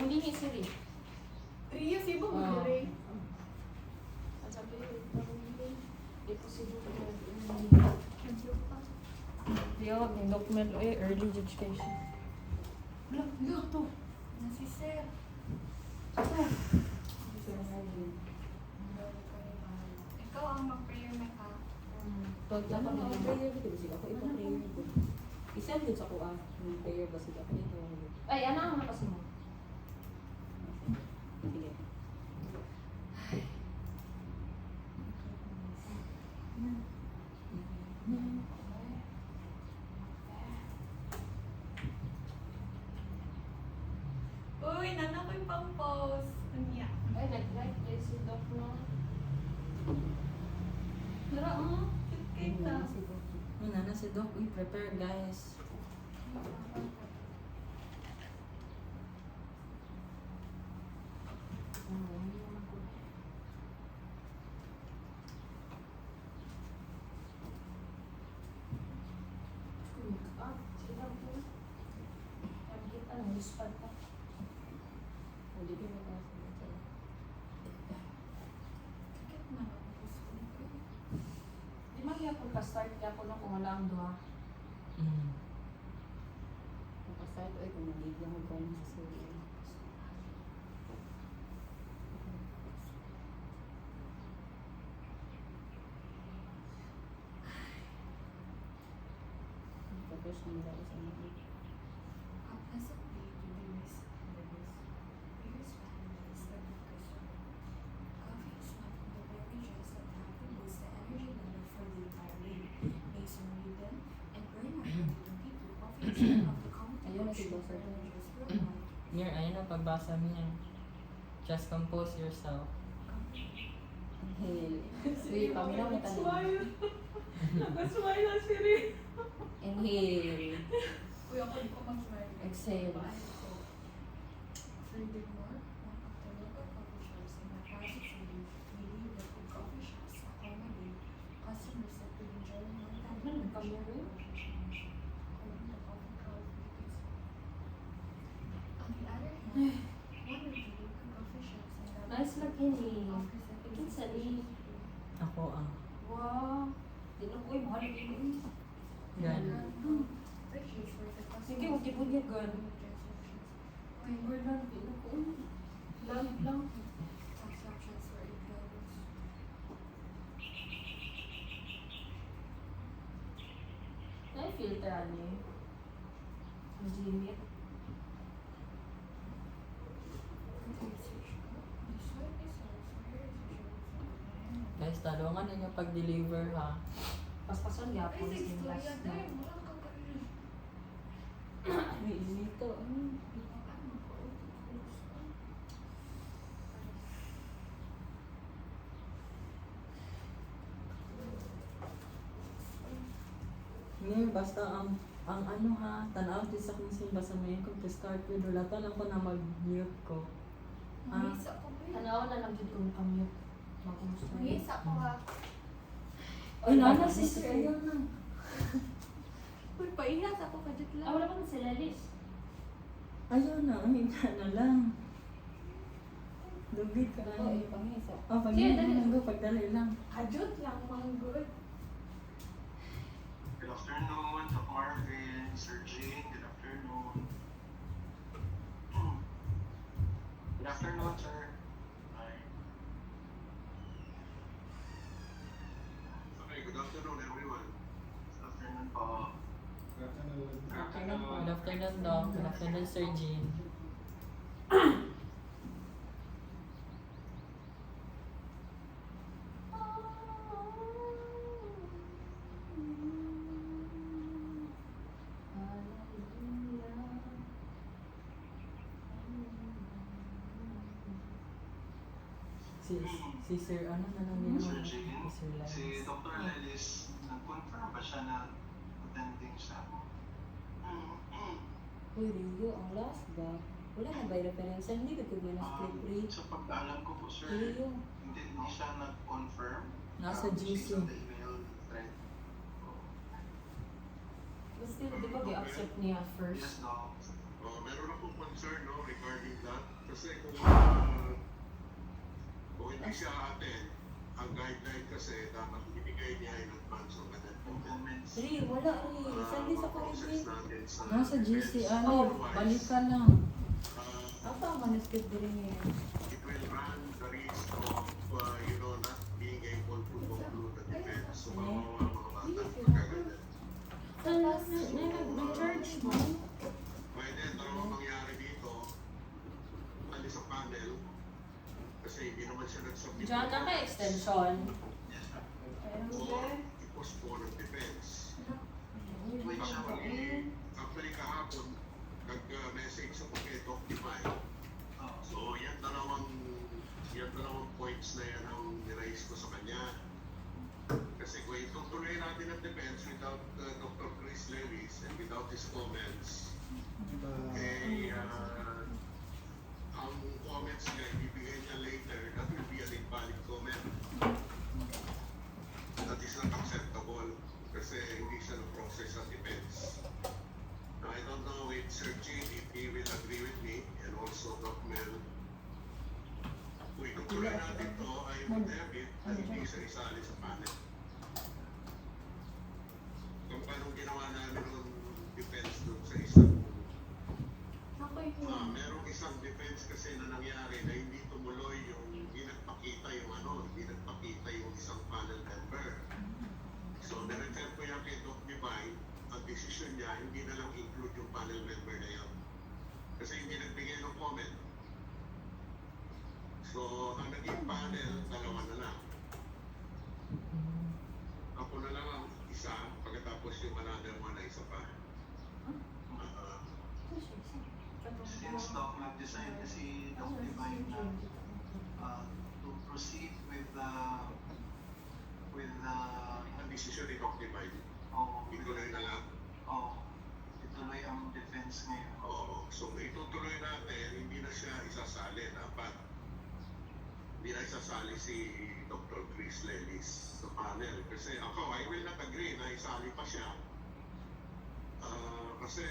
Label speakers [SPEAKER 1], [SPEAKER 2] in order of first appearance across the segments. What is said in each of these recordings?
[SPEAKER 1] Pangulihi siri.
[SPEAKER 2] Ria, sibo mo rin.
[SPEAKER 1] Ang sabi, pangulihi. Deposito ko na. Tiyawag ng document early education.
[SPEAKER 2] Wala, to. Nasi sir. Ikaw ang mag-prayer na ka.
[SPEAKER 1] Pag
[SPEAKER 3] Ano
[SPEAKER 1] ako
[SPEAKER 3] ang
[SPEAKER 1] din.
[SPEAKER 3] prayer dito ba sila? Ako ipa-prayer dito. Isend din sa ko yung prayer ba sila? Ako ito.
[SPEAKER 1] Ay, ano ang nakas mo?
[SPEAKER 3] Sige.
[SPEAKER 2] Uy, nana ko yung pang-post. Anya.
[SPEAKER 1] Ay, nag-like place yung doc no. Tara,
[SPEAKER 2] Kita.
[SPEAKER 3] Ano na si Doc? Uy, prepare guys. Hindi din ako sa
[SPEAKER 2] Sakit na ako.
[SPEAKER 1] Di man kaya kung ka-start kaya ko nung kung wala ang duha.
[SPEAKER 3] Kapasay ito ay kung nabigyan ko kayo sa sila. Tapos nila ko sa mga
[SPEAKER 2] As of late, Lewis, Lewis families are discussing. Coffee is one of the beverages that help to boost the energy level for the entire day. Based on Newton and Bernard Newton people, coffee is one of the common
[SPEAKER 3] Ayun na si
[SPEAKER 2] functions
[SPEAKER 3] Boss
[SPEAKER 2] for
[SPEAKER 3] Arthur.
[SPEAKER 2] energies worldwide.
[SPEAKER 4] Mir, ayun ang pagbasa niya. Just compose yourself.
[SPEAKER 3] Inhale. Wait, paminaw na tayo.
[SPEAKER 2] Nag-smile na si Rin.
[SPEAKER 3] Inhale.
[SPEAKER 2] Uy, ako di ko mag-smile.
[SPEAKER 3] Exhale.
[SPEAKER 2] Furthermore, one of the local coffee shops in the Pasig City believe that the coffee shops accommodate customers that could enjoy more than
[SPEAKER 1] Come here, Rin.
[SPEAKER 2] according to coffee crowd because on the other hand, one of the local coffee shops in the
[SPEAKER 1] Nice lagi ni.
[SPEAKER 2] offers a
[SPEAKER 1] Ikin sa ni.
[SPEAKER 4] Ako
[SPEAKER 1] Wow. Dinukoy, mahal yun.
[SPEAKER 4] Gan.
[SPEAKER 2] purchase for the customer.
[SPEAKER 1] Sige, huwag ibunyagan.
[SPEAKER 2] Transactions.
[SPEAKER 1] Ay, Gordon, dinukoy. Lalit lang.
[SPEAKER 2] Transactions for employees.
[SPEAKER 1] Na-filter ano eh. Ang Gmail.
[SPEAKER 4] Guys, talungan ninyo pag-deliver ha.
[SPEAKER 1] Paspason yapon sa last na.
[SPEAKER 3] May inito.
[SPEAKER 4] Mir, basta ang ano ha, tanaw din sa kung simba sa mayin kung to-start with wala to lang ko na mag-mute ko.
[SPEAKER 1] Tanaw na lang dito kung commute. Makumusta.
[SPEAKER 4] Ay, nana, sister, ayaw na.
[SPEAKER 2] Uy, paihas ako kadit lang.
[SPEAKER 1] Ah, wala pa sila list.
[SPEAKER 4] Ayaw na, ay, na lang. Lubid ka na.
[SPEAKER 3] Ako, ipangisa.
[SPEAKER 4] Oh, pag
[SPEAKER 1] Sige,
[SPEAKER 4] hindi
[SPEAKER 1] dali.
[SPEAKER 4] mo pagdali lang.
[SPEAKER 2] Adjot lang, mga good.
[SPEAKER 5] Good afternoon, Doc Marvin, Sir Jane. Good afternoon. Good afternoon, sir. Hi. Okay, good afternoon, everyone. Good afternoon po. Good afternoon.
[SPEAKER 4] Good afternoon, Doc. Good afternoon, Sir Jean. Si Sir, ano na lang din
[SPEAKER 5] Sir
[SPEAKER 4] naman?
[SPEAKER 5] Jane,
[SPEAKER 4] Si Sir
[SPEAKER 5] si
[SPEAKER 4] Lance.
[SPEAKER 5] Dr. Lelis, nag-confirm ba siya na attending siya?
[SPEAKER 3] Uy, Rio, ang last ba? Wala na ba yung reference? Hindi ba kung na script free?
[SPEAKER 5] Sa pagkaalam ko po, sir,
[SPEAKER 3] Rio.
[SPEAKER 5] hindi siya nag-confirm.
[SPEAKER 4] Nasa GC.
[SPEAKER 5] Sa email thread.
[SPEAKER 1] But still, di ba, i-accept niya
[SPEAKER 5] Yes,
[SPEAKER 1] first?
[SPEAKER 5] no.
[SPEAKER 6] Meron akong concern no, regarding that.
[SPEAKER 5] Kasi kung hindi siya attend, ang guideline kasi dapat ibigay niya in advance of an comments.
[SPEAKER 3] Ri, wala ri. Sandi sa
[SPEAKER 5] process
[SPEAKER 3] COVID.
[SPEAKER 5] natin sa
[SPEAKER 4] Nasa GC, ano,
[SPEAKER 5] Otherwise,
[SPEAKER 4] balik ka lang.
[SPEAKER 3] Apa ang manuscript din niya?
[SPEAKER 5] it will run the risk of, not being able to conclude the defense. So, mga bata, magkaganyan.
[SPEAKER 3] Nag-charge mo?
[SPEAKER 5] Pwede, dalawang mangyari dito. Alis sa panel. Kasi hindi naman siya nag-submit.
[SPEAKER 1] Diyan na ka extension.
[SPEAKER 5] Or i-postpone ang defense. Actually kahapon, nag-message ako kay Doctify. So, yan dalawang points na yan ang niraise ko sa kanya. Kasi kung itutuloy natin ang defense without Dr. Chris Lewis and without his comments, ang comments niya, ibibigay niya later, that will be an invalid comment. That is not acceptable kasi hindi siya na-process sa defense. Now, I don't know if Sir Jane, if he will agree with me, and also Doc Mel, kung itutuloy natin to, I would have it na hindi siya isali sa panel. Kung paano ginawa namin ng defense doon sa isang merong isang defense kasi na nangyari na hindi tumuloy yung hindi nagpakita yung isang panel member. So, na-refer ko yan kay Doc Divine, ang decision niya, hindi na lang include yung panel member na yun. Kasi hindi nagbigay ng comment. So, ang naging panel, dalawa na lang. Ako na lang ang isa, pagkatapos yung another one na isa pa.
[SPEAKER 6] Since Doc nag-decide kasi Doc Divine na to proceed with the
[SPEAKER 5] Ang decision ni Doc Divine, ituloy na lang.
[SPEAKER 6] ituloy ang defense ngayon.
[SPEAKER 5] Oo. So, itutuloy natin, hindi na siya isasali. Dapat hindi na isasali si Dr. Chris Lelis sa panel. Kasi ako, I will not agree na isali pa siya. Kasi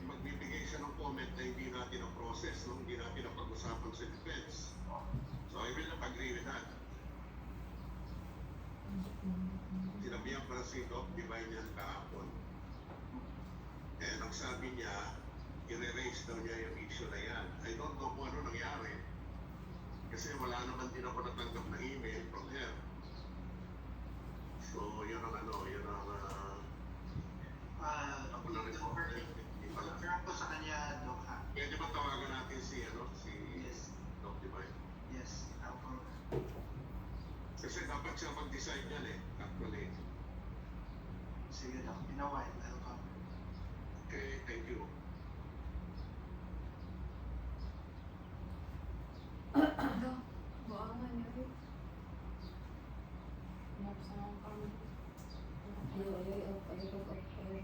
[SPEAKER 5] magbibigay siya ng comment na hindi natin na-process, no? Hindi natin na-pag-usapan sa defense. So, I will not agree with that. Sinabihan para si Doc Divine yan kahapon. And ang sabi niya, i-erase daw niya yung issue na yan. I don't know kung ano nangyari. Kasi wala naman din ako natanggap na email from her. So, yun ang ako na rin po.
[SPEAKER 6] Confirm ko sa kanya, Doc, ha?
[SPEAKER 5] Pwede ba tawagan natin si
[SPEAKER 6] Yes.
[SPEAKER 5] Doc Divine?
[SPEAKER 6] Yes, ako.
[SPEAKER 5] Kasi dapat siya mag-decide yan actually.
[SPEAKER 6] Sige, Doc, pinaway. I'll come.
[SPEAKER 5] Okay, thank you.
[SPEAKER 2] Doc, buwangan niyo rin.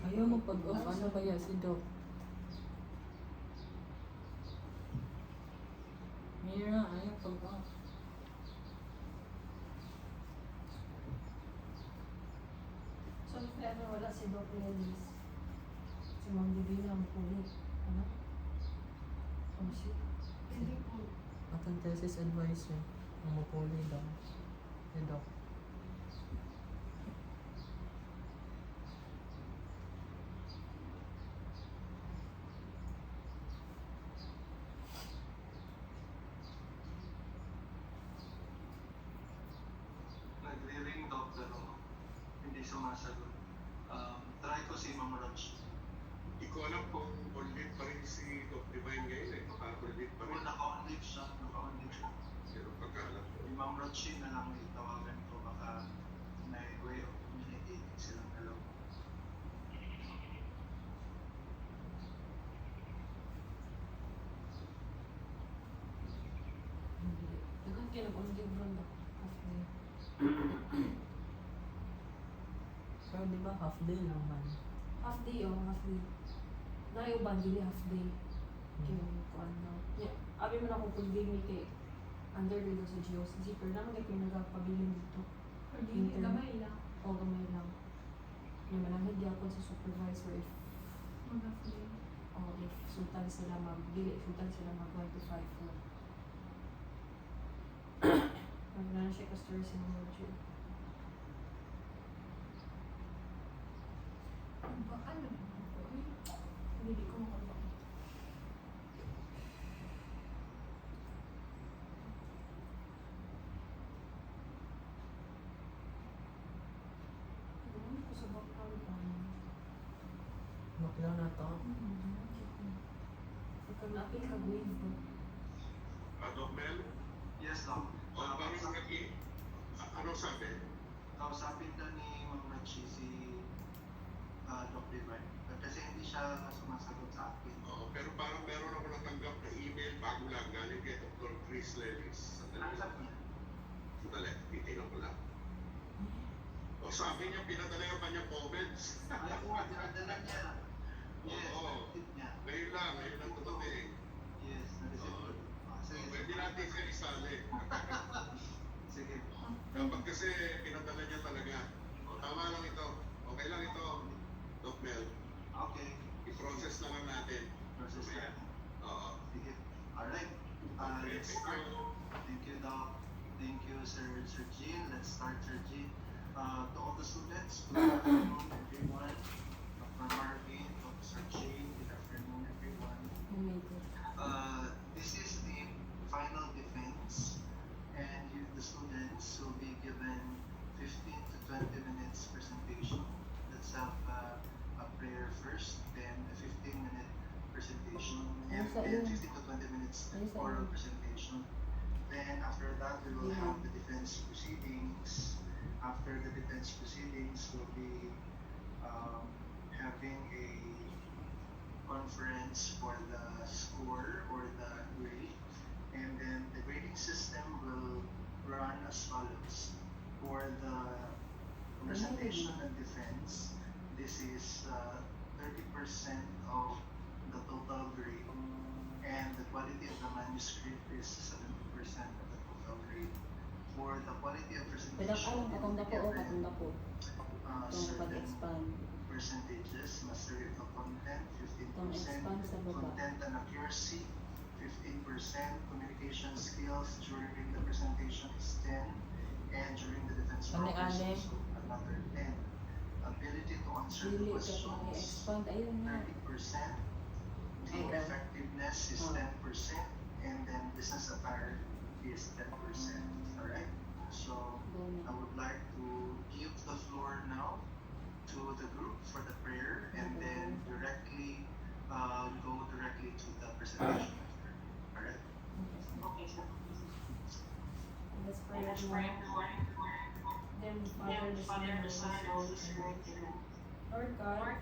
[SPEAKER 4] Ayaw mo pag-off, ano kaya si Doc? Mira, ayaw pag-off.
[SPEAKER 1] So, if ever wala si Doc Lelis, si Ma'am Divina ang pulit. Ano? Siya?
[SPEAKER 2] Hindi po.
[SPEAKER 4] At ang thesis advisor, mamupuli daw. Si Doc.
[SPEAKER 6] Nagre-ring, Doc, pero hindi sumasagot. Try ko si Ma'am Raj.
[SPEAKER 5] Hindi ko alam kung on-lead pa rin si Doc Divine ngayon baka on-lead pa rin.
[SPEAKER 6] Kung naka-on-leave siya.
[SPEAKER 5] Pero pagkaalam ko.
[SPEAKER 6] Yung Ma'am Raj na lang itawagan ko, baka may way of communicating silang dalawa.
[SPEAKER 1] Dagan kayo nag-ondig ron na.
[SPEAKER 4] Pero di ba half day lang man?
[SPEAKER 1] Half day half day. Naiuban dili half day. Yung kuan na. Yeah. Abi man ako kung day ni kay under dito sa GOCC pero naman kayo nagpabiling dito.
[SPEAKER 2] Hindi, gamay lang.
[SPEAKER 1] O gamay lang. Yung manangad di ako sa supervisor if
[SPEAKER 2] Mag-half day.
[SPEAKER 1] o if sultan sila dili sultan sila mag 1 to 5 floor. Magna siya ka story sa mga module.
[SPEAKER 2] Baka naman po.
[SPEAKER 1] Hindi ko makabak. Ano ko sa background pa?
[SPEAKER 4] Maklaw na to.
[SPEAKER 1] Pagka-napin ka wave mo.
[SPEAKER 5] Doc Mel,
[SPEAKER 6] Yes, Doc.
[SPEAKER 5] parang ano sabi?
[SPEAKER 6] Kausapin ka ni Ma'am Machi si Doc Divine. Kasi hindi siya sumasagot sa akin.
[SPEAKER 5] Oo, pero parang meron ako natanggap na email bago lang galing kay Dr. Chris Lelis.
[SPEAKER 6] Ano sabi niya?
[SPEAKER 5] Sandali, titignan ko lang. O sabi niya, pinadala yung kanyang comments.
[SPEAKER 6] Ay, oo, dinadala niya. Yes,
[SPEAKER 5] Oo.
[SPEAKER 6] na-receive niya.
[SPEAKER 5] Ngayon lang tumating.
[SPEAKER 6] Yes, na-receive
[SPEAKER 5] Oo.
[SPEAKER 6] ko. Sige,
[SPEAKER 5] Pwede natin siya isali.
[SPEAKER 6] sige.
[SPEAKER 5] Kapag kasi pinadala niya talaga. O, tama lang ito. Okay lang ito. Doc Mel,
[SPEAKER 6] Okay.
[SPEAKER 5] i-process na lang natin.
[SPEAKER 6] Process
[SPEAKER 5] Mamaya.
[SPEAKER 6] na.
[SPEAKER 5] Oo.
[SPEAKER 6] Sige. Alright.
[SPEAKER 5] Okay,
[SPEAKER 6] Let's
[SPEAKER 5] thank
[SPEAKER 6] start.
[SPEAKER 5] you.
[SPEAKER 6] Thank you, Doc. Thank you, Sir Jean. Let's start, Sir Jean. To all the students, good afternoon, everyone. Dr. Marvin, Dr. Sir Jean, good afternoon, everyone. This is the final defense, and the students will be given 15 to 20 minutes presentation. Let's have a prayer first, then a 15-minute presentation, and then 15 to 20 minutes oral presentation. Then after that, we will have the defense proceedings. After the defense proceedings, we'll be having a conference for the score or the grade, and then the grading system will run as follows. For the presentation and defense, this is 30% of the total grade, and the quality of the manuscript is 70% of the total grade. For the quality of presentation, it will be given certain
[SPEAKER 3] pag-expand.
[SPEAKER 6] percentages, mastery of the content, 15%,
[SPEAKER 3] Pang-expand sa baba.
[SPEAKER 6] content and accuracy, 15%, communication skills during the presentation is 10, and during the defense
[SPEAKER 4] Ano,
[SPEAKER 6] papers
[SPEAKER 4] ano?
[SPEAKER 6] also another 10. Ability to answer the
[SPEAKER 3] Dili ka
[SPEAKER 6] questions,
[SPEAKER 3] pang-expand. Ayun na.
[SPEAKER 6] 30%, the
[SPEAKER 3] Okay.
[SPEAKER 6] effectiveness is
[SPEAKER 3] Oh.
[SPEAKER 6] 10%, and then business attire is 10%. Alright? So, I would like to give the floor now to the group for the prayer, and then directly go directly to the presentation after. Alright?
[SPEAKER 2] Okay, sir.
[SPEAKER 1] Let's pray everyone. Then Father, the Son, and the Holy Spirit. Amen. Lord God,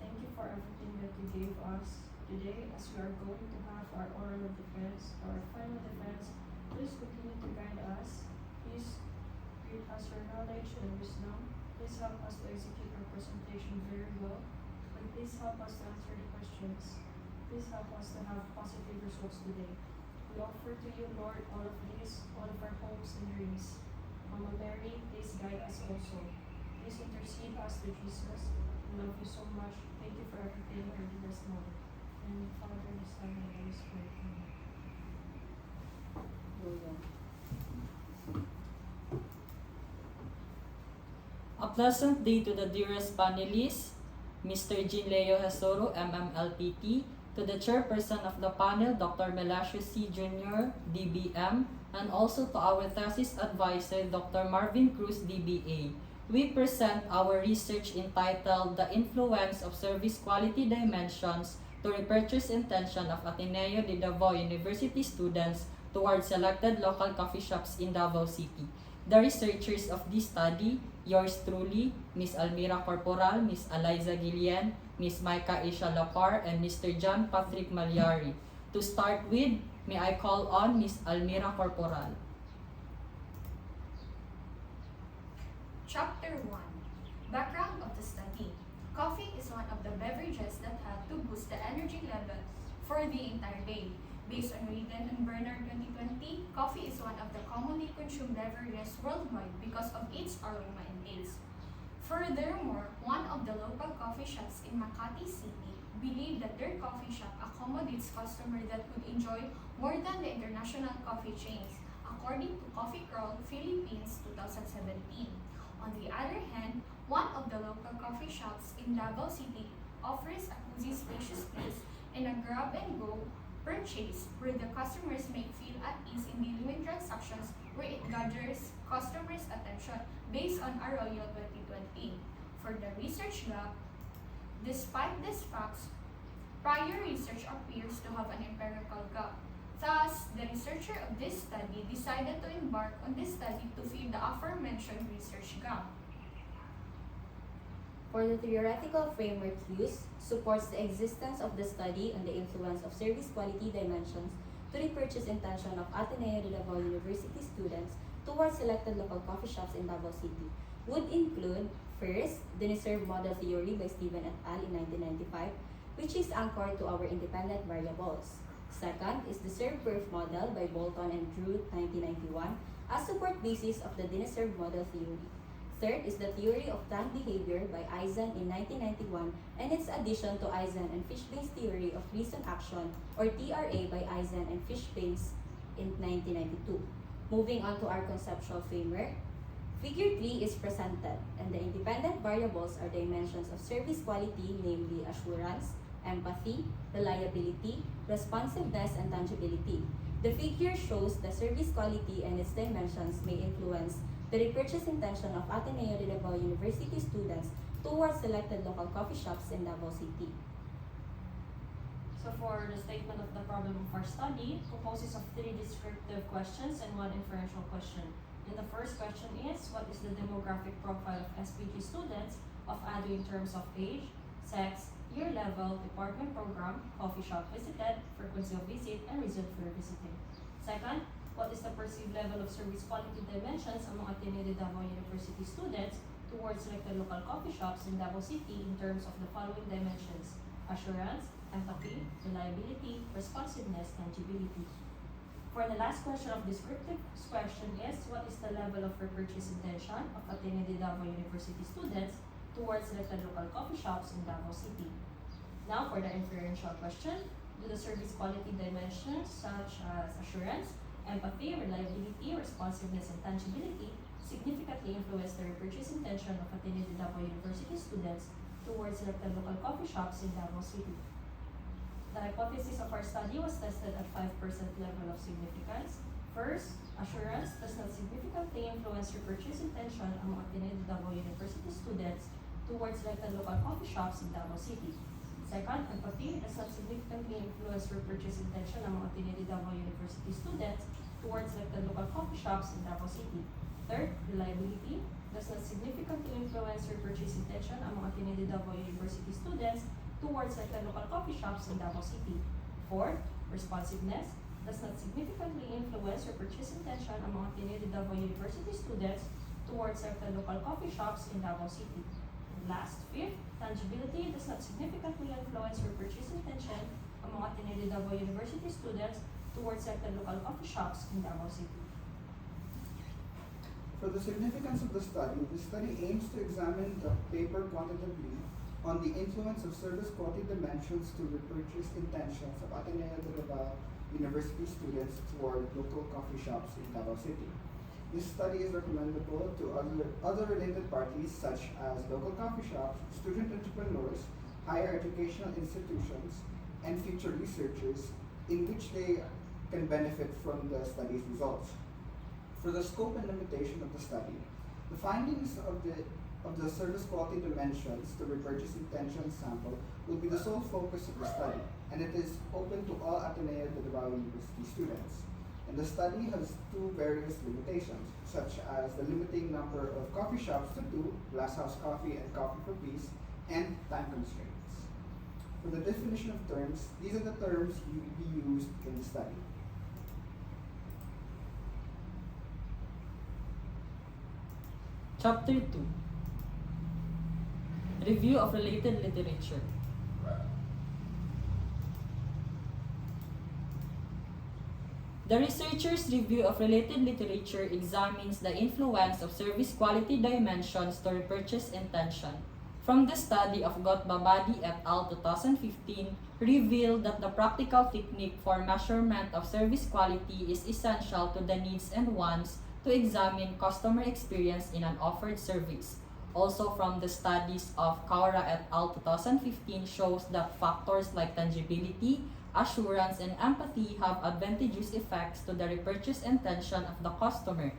[SPEAKER 1] thank you for everything that you gave us today as we are going to have our oral defense, our final defense. Please continue to guide us. Please give us your knowledge and wisdom. Please help us to execute our presentation very well. And please help us to answer the questions. Please help us to have positive results today. We offer to you, Lord, all of this, all of our hopes and dreams. Mama Mary, please guide us also. Please intercede us to Jesus. We love you so much. Thank you for everything and give us more. And Father, the Son, and the Holy Spirit. Amen.
[SPEAKER 4] A pleasant day to the dearest panelists, Mr. Jean Leo Hasoro, MMLPT, to the chairperson of the panel, Dr. Melasio C. Jr., DBM, and also to our thesis advisor, Dr. Marvin Cruz, DBA. We present our research entitled The Influence of Service Quality Dimensions to Repurchase Intention of Ateneo de Davao University Students towards selected local coffee shops in Davao City. The researchers of this study, yours truly, Ms. Almira Corporal, Ms. Eliza Guillen, Ms. Micah Isha Lapar, and Mr. John Patrick Malyari. To start with, may I call on Ms. Almira Corporal.
[SPEAKER 2] Chapter 1. Background of the study. Coffee is one of the beverages that help to boost the energy level for the entire day. Based on Regan and Bernard 2020, coffee is one of the commonly consumed beverages worldwide because of its aroma and taste. Furthermore, one of the local coffee shops in Makati City believe that their coffee shop accommodates customers that would enjoy more than the international coffee chains, according to Coffee Crawl Philippines 2017. On the other hand, one of the local coffee shops in Davao City offers a cozy spacious place and a grab-and-go purchase where the customers may feel at ease in dealing with transactions where it gathers customers' attention based on Arroyo 2020. For the research lab, despite these facts, prior research appears to have an empirical gap. Thus, the researcher of this study decided to embark on this study to fill the aforementioned research gap.
[SPEAKER 3] For the theoretical framework used, supports the existence of the study on the influence of service quality dimensions to the purchase intention of Ateneo de Davao University students towards selected local coffee shops in Davao City, would include, first, the Deserve model theory by Stephen et al. In 1995, which is anchored to our independent variables. Second is the Serve-Proof model by Bolton and Drew 1991 as support basis of the Deserve model theory. Third is the theory of planned behavior by Eisen in 1991 and its addition to Eisen and Fishbane's theory of reason action or TRA by Eisen and Fishbane's in 1992. Moving on to our conceptual framework, Figure 3 is presented and the independent variables are dimensions of service quality, namely assurance, empathy, reliability, responsiveness, and tangibility. The figure shows the service quality and its dimensions may influence the repurchase intention of Ateneo de Davao University students towards selected local coffee shops in Davao City.
[SPEAKER 1] So for the statement of the problem of our study, composes of 3 descriptive questions and 1 inferential question. And the first question is, what is the demographic profile of SPG students of ADO in terms of age, sex, year level, department program, coffee shop visited, frequency of visit, and reason for visiting? Second, what is the perceived level of service quality dimensions among Ateneo de Davao University students towards selected local coffee shops in Davao City in terms of the following dimensions: assurance, empathy, reliability, responsiveness, tangibility? For the last question of descriptive question is, what is the level of repurchase intention of Ateneo de Davao University students towards selected local coffee shops in Davao City? Now for the inferential question, do the service quality dimensions such as assurance, empathy, reliability, responsiveness, and tangibility significantly influence the repurchase intention of Ateneo de Davao University students towards selected local coffee shops in Davao City? The hypothesis of our study was tested at 5% level of significance. First, assurance does not significantly influence repurchase intention among Ateneo de Davao University students towards selected local coffee shops in Davao City. Second, empathy does not significantly influence repurchase intention among Ateneo de Davao University students towards selected local coffee shops in Davao City. Third, reliability does not significantly influence repurchase intention among Ateneo de Davao University students towards selected local coffee shops in Davao City. Fourth, responsiveness does not significantly influence repurchase intention among Ateneo de Davao University students towards selected local coffee shops in Davao City. Last, fifth, tangibility does not significantly influence repurchase intention among Ateneo de Davao University students towards selected local coffee shops in Davao City.
[SPEAKER 7] For the significance of the study aims to examine the paper quantitatively on the influence of service quality dimensions to repurchase intentions of Ateneo de Davao University students toward local coffee shops in Davao City. This study is recommendable to other related parties such as local coffee shops, student entrepreneurs, higher educational institutions, and future researchers in which they can benefit from the study's results. For the scope and limitation of the study, the findings of the service quality dimensions to repurchase intention sample will be the sole focus of the study, and it is open to all Ateneo de Davao University students. And the study has 2 various limitations, such as the limiting number of coffee shops to 2, Glasshouse Coffee and Coffee for Peace, and time constraints. For the definition of terms, these are the terms you will be used in the study.
[SPEAKER 4] Chapter 2. Review of related literature. The researcher's review of related literature examines the influence of service quality dimensions to repurchase intention. from the study of Gotbabadi et al. 2015 revealed that the practical technique for measurement of service quality is essential to the needs and wants to examine customer experience in an offered service. Also from the studies of Kaura et al. 2015 shows that factors like tangibility, assurance, and empathy have advantageous effects to the repurchase intention of the customer.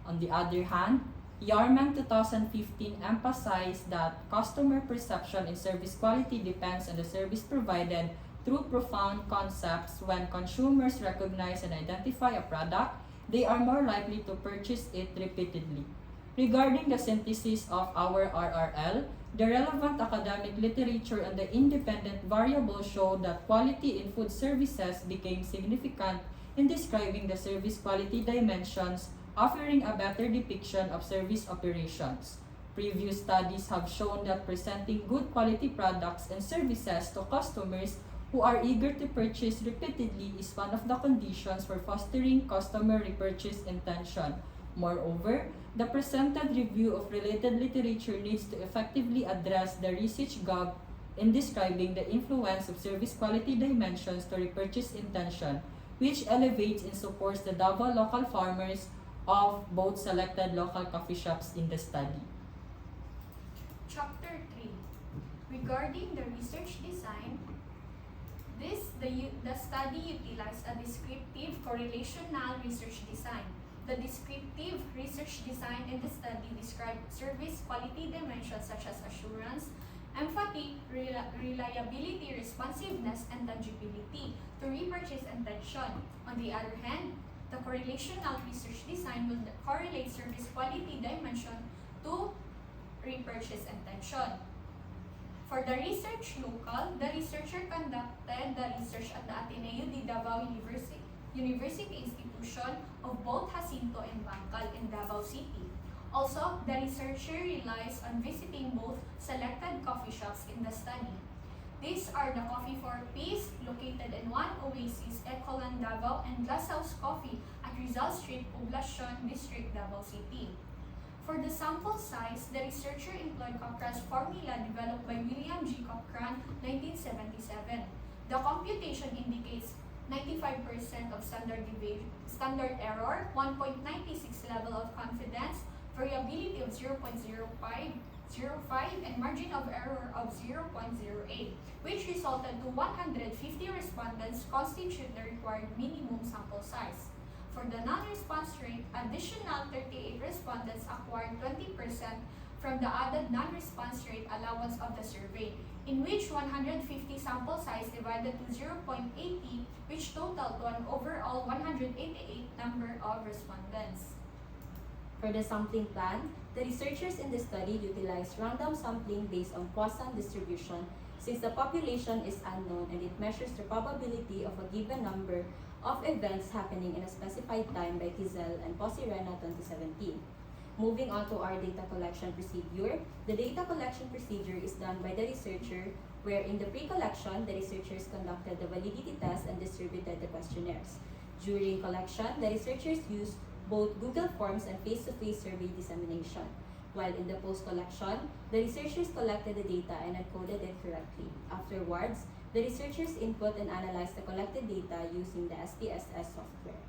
[SPEAKER 4] On the other hand, Yarman 2015 emphasized that customer perception in service quality depends on the service provided through profound concepts. When consumers recognize and identify a product, they are more likely to purchase it repeatedly. Regarding the synthesis of our RRL, the relevant academic literature on the independent variable showed that quality in food services became significant in describing the service quality dimensions, offering a better depiction of service operations. Previous studies have shown that presenting good quality products and services to customers who are eager to purchase repeatedly is one of the conditions for fostering customer repurchase intention. Moreover, the presented review of related literature needs to effectively address the research gap in describing the influence of service quality dimensions to repurchase intention, which elevates and supports the Davao local farmers of both selected local coffee shops in the study.
[SPEAKER 2] Chapter 3. Regarding the research design, the study utilized a descriptive correlational research design. The descriptive research design in the study described service quality dimensions such as assurance, empathy, reliability, responsiveness, and tangibility to repurchase intention. On the other hand, the correlational research design will correlate service quality dimension to repurchase intention. For the research local, the researcher conducted the research at the Ateneo de Davao University Institution of both Jacinto and Bangkal in Davao City. Also, the researcher relies on visiting both selected coffee shops in the study. These are the Coffee for Peace, located in One Oasis, Ecolan, Davao, and Glass House Coffee at Rizal Street, Poblacion District, Davao City. For the sample size, the researcher employed Cochrane's formula developed by William G. Cochrane, 1977. The computation indicates 95% of standard error, 1.96 level of confidence, variability of 0.05, and margin of error of 0.08, which resulted to 150 respondents constitute the required minimum sample size. For the non-response rate, additional 38 respondents acquired 20% from the added non-response rate allowance of the survey, in which 150 sample size divided to 0.80, which totaled to an overall 188 number of respondents.
[SPEAKER 3] For the sampling plan, the researchers in the study utilized random sampling based on Poisson distribution, since the population is unknown and it measures the probability of a given number of events happening in a specified time by Kizel and Posirena 2017. Moving on to our data collection procedure, the data collection procedure is done by the researcher, where in the pre-collection, the researchers conducted the validity test and distributed the questionnaires. During collection, the researchers used both Google Forms and face-to-face survey dissemination. While in the post-collection, the researchers collected the data and encoded it correctly. Afterwards, the researchers input and analyzed the collected data using the SPSS software.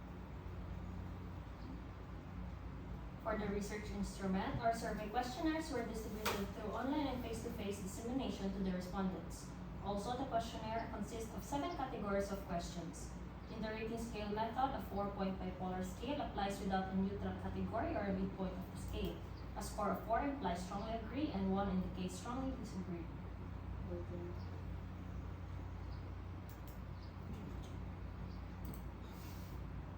[SPEAKER 1] For the research instrument, our survey questionnaires were distributed through online and face-to-face dissemination to the respondents. Also, the questionnaire consists of 7 categories of questions. In the rating scale method, a 4-point bipolar scale applies without a neutral category or a midpoint of the scale. A score of 4 implies strongly agree and 1 indicates strongly disagree.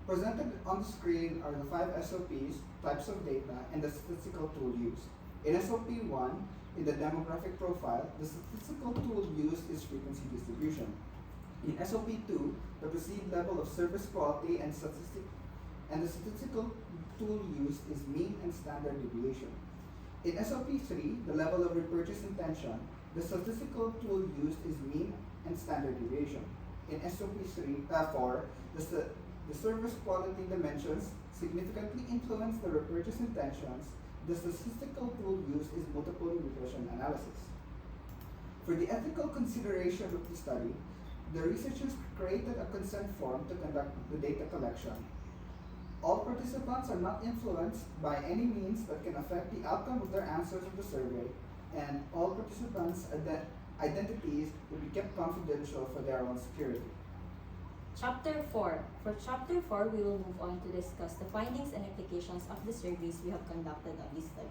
[SPEAKER 7] Presented on the screen are the 5 SOPs, types of data, and the statistical tool used. In SOP 1, in the demographic profile, the statistical tool used is frequency distribution. In SOP 2, the perceived level of service quality and the statistical tool used is mean and standard deviation. In SOP 3, the level of repurchase intention, the statistical tool used is mean and standard deviation. In SOP 4, the service quality dimensions significantly influence the repurchase intentions. The statistical tool used is multiple regression analysis. For the ethical consideration of the study, the researchers created a consent form to conduct the data collection. All participants are not influenced by any means that can affect the outcome of their answers of the survey, and all participants' identities will be kept confidential for their own security.
[SPEAKER 3] Chapter 4. For Chapter 4, we will move on to discuss the findings and applications of the surveys we have conducted on this study.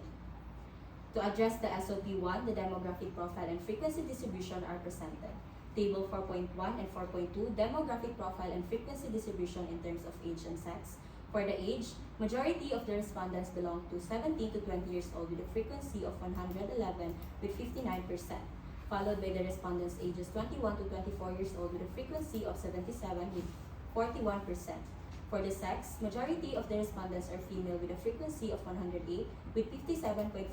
[SPEAKER 3] To address the SOP1, the demographic profile and frequency distribution are presented. Table 4.1 and 4.2, demographic profile and frequency distribution in terms of age and sex. For the age, majority of the respondents belong to 17 to 20 years old with a frequency of 111 with 59%, followed by the respondents ages 21 to 24 years old with a frequency of 77 with 41%. For the sex, majority of the respondents are female with a frequency of 108 with 57.4%,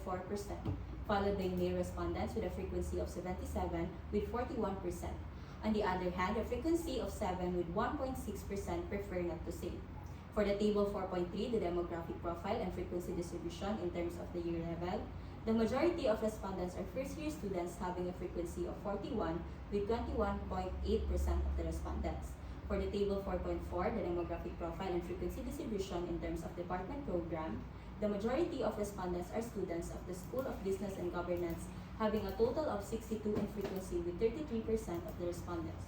[SPEAKER 3] followed by male respondents with a frequency of 77 with 41%. On the other hand, a frequency of 7 with 1.6% prefer not to say. For the table 4.3, the demographic profile and frequency distribution in terms of the year level, the majority of respondents are first-year students having a frequency of 41 with 21.8% of the respondents. For the table 4.4, the demographic profile and frequency distribution in terms of department program, the majority of respondents are students of the School of Business and Governance having a total of 62 in frequency with 33% of the respondents.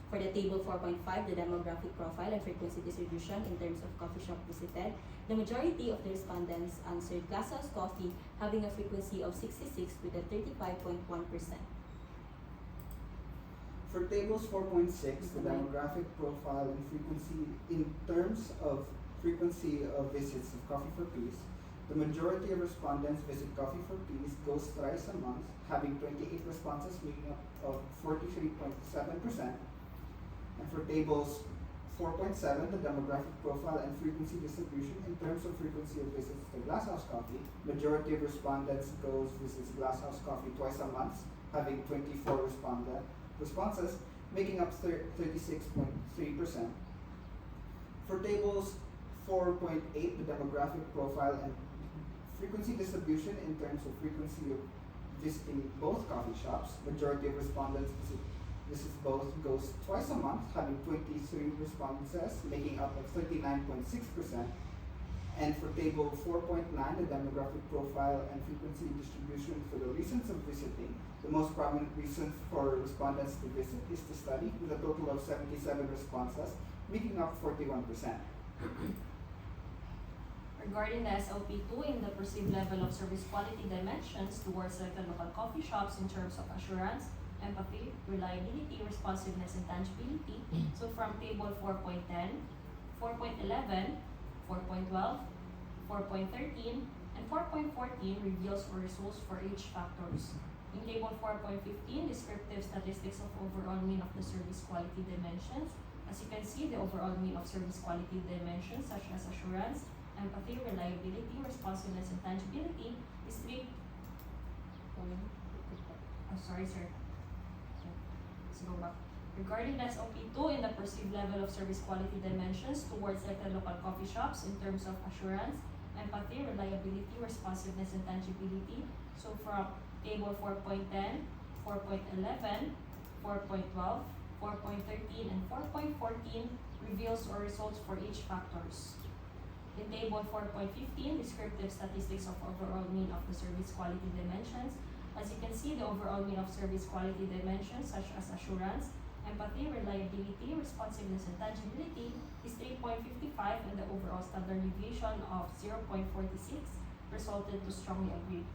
[SPEAKER 3] For the table 4.5, the demographic profile and frequency distribution in terms of coffee shop visited, the majority of the respondents answered Glasshouse Coffee having a frequency of 66 with a 35.1%.
[SPEAKER 7] For tables 4.6, the demographic profile and frequency in terms of frequency of visits of Coffee for Peace, the majority of respondents visit Coffee for Peace goes thrice a month, having 28 responses, making up of 43.7%. And for tables 4.7, the demographic profile and frequency distribution in terms of frequency of visits to Glasshouse Coffee, majority of respondents visits Glasshouse Coffee twice a month, having 24 responses, making up 36.3%. For tables 4.8, the demographic profile and frequency distribution in terms of frequency of visiting both coffee shops, majority of respondents visits both goes twice a month, having 23 responses, making up of 39.6%. And for table 4.9, the demographic profile and frequency distribution for the reasons of visiting, the most prominent reason for respondents to visit is to study, with a total of 77 responses, making up 41%.
[SPEAKER 1] Regarding the SLP2 in the perceived level of service quality dimensions towards selected local coffee shops in terms of assurance, empathy, reliability, responsiveness, and tangibility. So from table 4.10, 4.11, 4.12, 4.13, and 4.14 reveals or results for each factors. In table 4.15, descriptive statistics of overall mean of the service quality dimensions. As you can see, the overall mean of service quality dimensions such as assurance, empathy, reliability, responsiveness, and tangibility is 3. Sorry, sir. Let's go back. Regarding the SOP2 in the perceived level of service quality dimensions towards selected local coffee shops in terms of assurance, empathy, reliability, responsiveness, and tangibility. So from table 4.10, 4.11, 4.12, 4.13, and 4.14 reveals or results for each factors. In table 4.15, descriptive statistics of overall mean of the service quality dimensions. As you can see, the overall mean of service quality dimensions such as assurance, empathy, reliability, responsiveness, and tangibility is 3.55, and the overall standard deviation of 0.46 resulted to strongly agreed.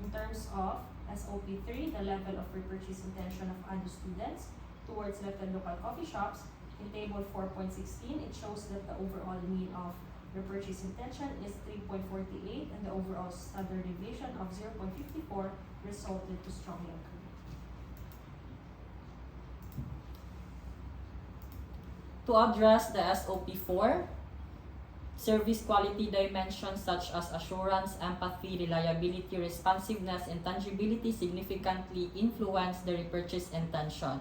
[SPEAKER 1] In terms of SOP3, the level of repurchase intention of ADU students towards selected local coffee shops, in table 4.16, it shows that the overall mean of repurchase intention is 3.48, and the overall standard deviation of 0.54 resulted to strongly agree.
[SPEAKER 4] To address the SOP4, service quality dimensions such as assurance, empathy, reliability, responsiveness, and tangibility significantly influence the repurchase intention.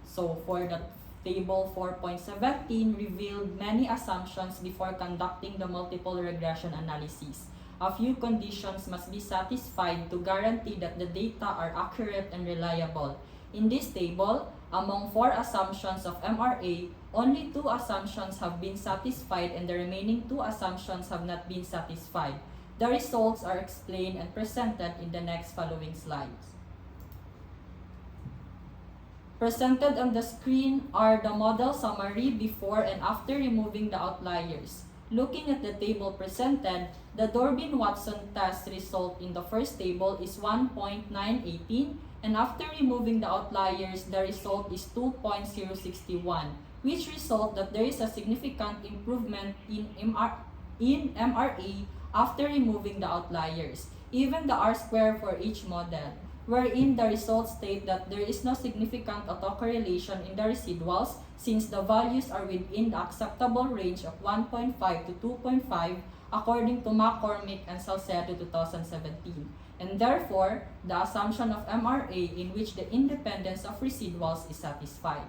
[SPEAKER 4] So for the table 4.17 revealed many assumptions before conducting the multiple regression analysis. a few conditions must be satisfied to guarantee that the data are accurate and reliable. In this table, among 4 assumptions of MRA, only 2 assumptions have been satisfied and the remaining 2 assumptions have not been satisfied. The results are explained and presented in the next following slides. Presented on the screen are the model summary before and after removing the outliers. Looking at the table presented, the Durbin-Watson test result in the first table is 1.918, and after removing the outliers, the result is 2.061, which result that there is a significant improvement in MRA after removing the outliers, even the R-square for each model, wherein the results state that there is no significant autocorrelation in the residuals since the values are within the acceptable range of 1.5 to 2.5 according to McCormick and Salcedo 2017. And therefore, the assumption of MRA in which the independence of residuals is satisfied.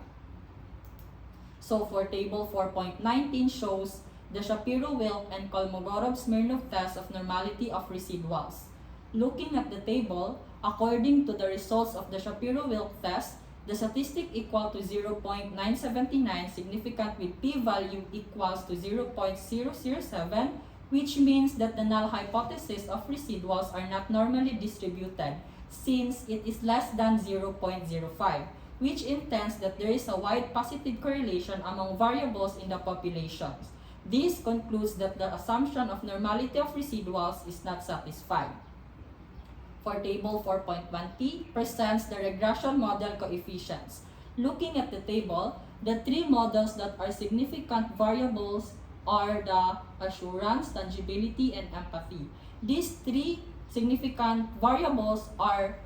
[SPEAKER 4] So for table 4.19 shows the Shapiro-Wilk and Kolmogorov-Smirnov test of normality of residuals. Looking at the table, according to the results of the Shapiro-Wilk test, the statistic equal to 0.979 significant with p-value equals to 0.007, which means that the null hypothesis of residuals are not normally distributed since it is less than 0.05, which intends that there is a wide positive correlation among variables in the populations. This concludes that the assumption of normality of residuals is not satisfied. For table 4.20 presents the regression model coefficients. Looking at the table, the 3 models that are significant variables are the assurance, tangibility, and empathy. These 3 significant variables are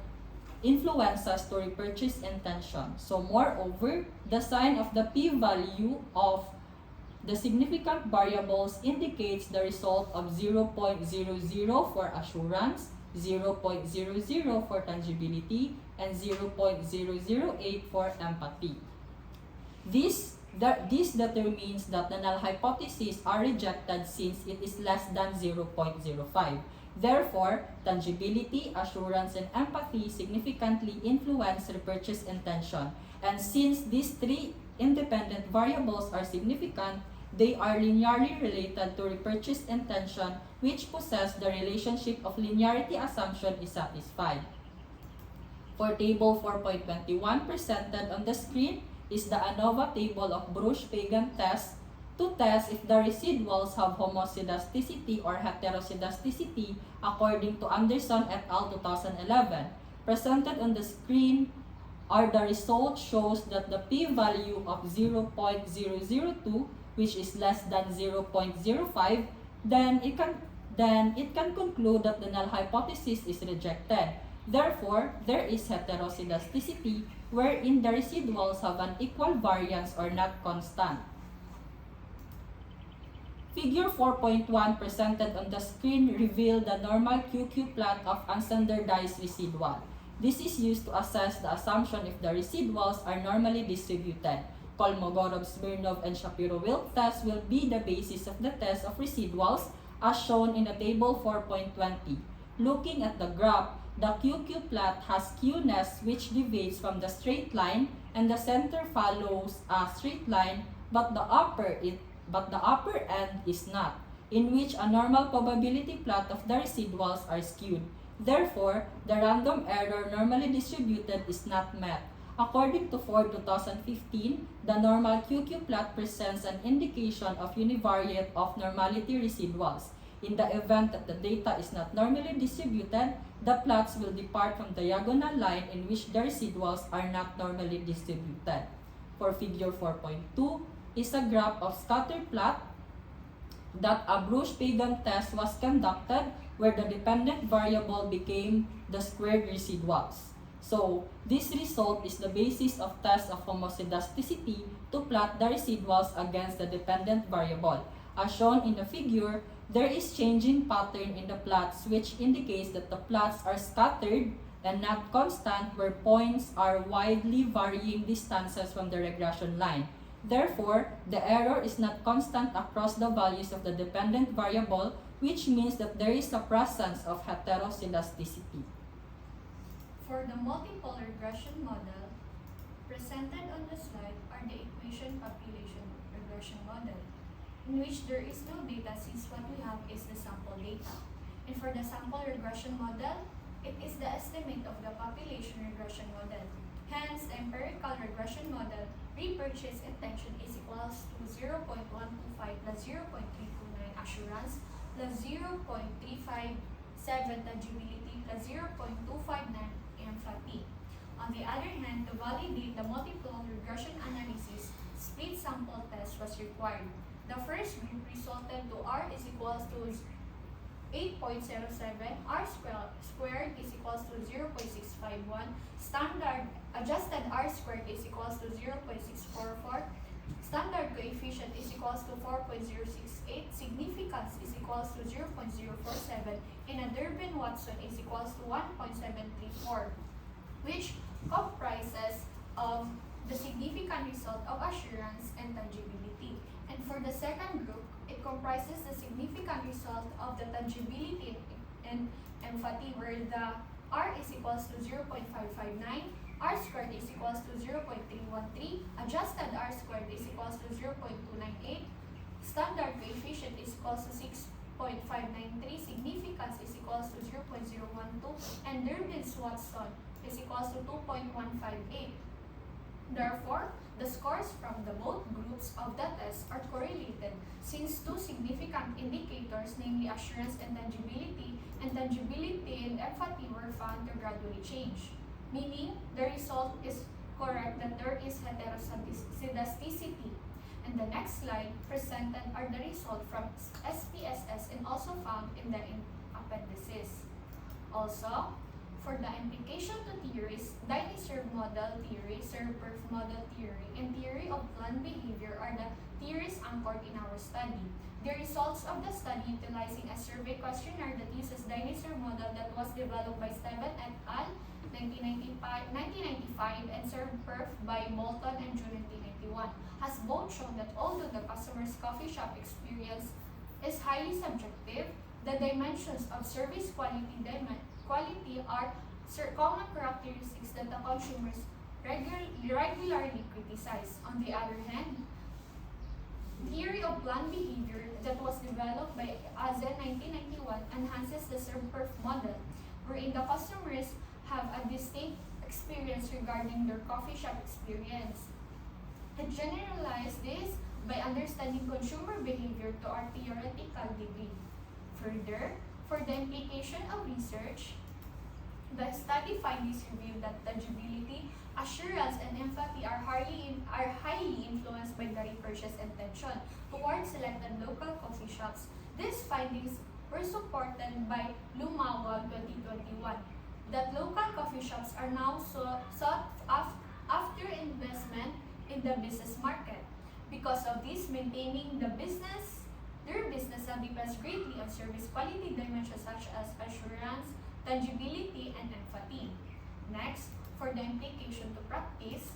[SPEAKER 4] influences to repurchase intention. So moreover, the sign of the p-value of the significant variables indicates the result of 0.00 for assurance, 0.00 for tangibility, and 0.008 for empathy. This determines that the null hypotheses are rejected since it is less than 0.05. Therefore, tangibility, assurance, and empathy significantly influence repurchase intention. And since these 3 independent variables are significant, they are linearly related to repurchase intention, which possess the relationship of linearity assumption is satisfied. For table 4.21 presented on the screen is the ANOVA table of Bruch-Pagan test to test if the residuals have homozydasticity or heterozydasticity according to Anderson et al. 2011. Presented on the screen are the results shows that the p-value of 0.002, which is less than 0.05, then it can conclude that the null hypothesis is rejected. Therefore, there is heterozydasticity wherein the residuals have an equal variance or not constant. Figure 4.1 presented on the screen reveal the normal QQ plot of unstandardized residual. This is used to assess the assumption if the residuals are normally distributed. Kolmogorov, Smirnov, and Shapiro-Wilk tests will be the basis of the test of residuals as shown in the table 4.20. Looking at the graph, the QQ plot has skewness which deviates from the straight line and the center follows a straight line but the upper end is not, in which a normal probability plot of the residuals are skewed. Therefore, the random error normally distributed is not met. According to Ford 2015, the normal QQ plot presents an indication of univariate of normality residuals. In the event that the data is not normally distributed, the plots will depart from the diagonal line in which the residuals are not normally distributed. For figure 4.2 is a graph of scatter plot that a Bruch-Pagan test was conducted where the dependent variable became the squared residuals. So, this result is the basis of test of homozydasticity to plot the residuals against the dependent variable. As shown in the figure, there is changing pattern in the plots which indicates that the plots are scattered and not constant where points are widely varying distances from the regression line. Therefore, the error is not constant across the values of the dependent variable which means that there is a presence of heteroscedasticity.
[SPEAKER 2] For the multiple regression model, presented on the slide are the equation population regression model, in which there is no data since what we have is the sample data. And for the sample regression model, it is the estimate of the population regression model. Hence, the empirical regression model repurchase intention is equals to 0.125 plus 0.329 assurance plus 0.357 tangibility plus 0.259 empathy. On the other hand, to validate the multiple regression analysis, split sample test was required. The first group resulted to R is equals to 8.07, R squared is equals to 0.651, standard adjusted R squared is equals to 0.644, standard coefficient is equals to 4.068, significance is equals to 0.047, and a Durbin-Watson is equals to 1.734, which comprises the significant result of assurance and tangibility. And for the second group, it comprises the significant result of the tangibility and empathy, where the R is equals to 0.559, R squared is equals to 0.313, adjusted R squared is equals to 0.298, standard coefficient is equals to 6.593, significance is equals to 0.012, and Durbin-Watson is equals to 2.158. Therefore, the scores from the both groups of the test are correlated since two significant indicators, namely assurance and tangibility and empathy, were found to gradually change. Meaning, the result is correct that there is heteroscedasticity. And the next slide presented are the results from SPSS and also found in the appendices. Also, for the implication to theories, dinosaur model theory, Serve-Perf model theory, and theory of planned behavior are the theories anchored in our study. The results of the study utilizing a survey questionnaire that uses dinosaur model that was developed by Steven et al. 1995 and Serve-Perf by Moulton and June 1991 has both shown that although the customer's coffee shop experience is highly subjective, the dimensions of service quality are common characteristics that the consumers regularly criticize. On the other hand, theory of planned behavior that was developed by Azen 1991 enhances the Serve-Perf model, wherein the customers have a distinct experience regarding their coffee shop experience. It generalized this by understanding consumer behavior to our theoretical degree. Further, for the implication of research, the study findings reveal that tangibility, assurance, and empathy are highly influenced by the repurchase intention towards selected local coffee shops. These findings were supported by Lumawag 2021, that local coffee shops are now sought after investment in the business market. Because of this, maintaining their business depends greatly on service quality dimensions such as assurance, tangibility, and empathy. Next, for the implication to practice,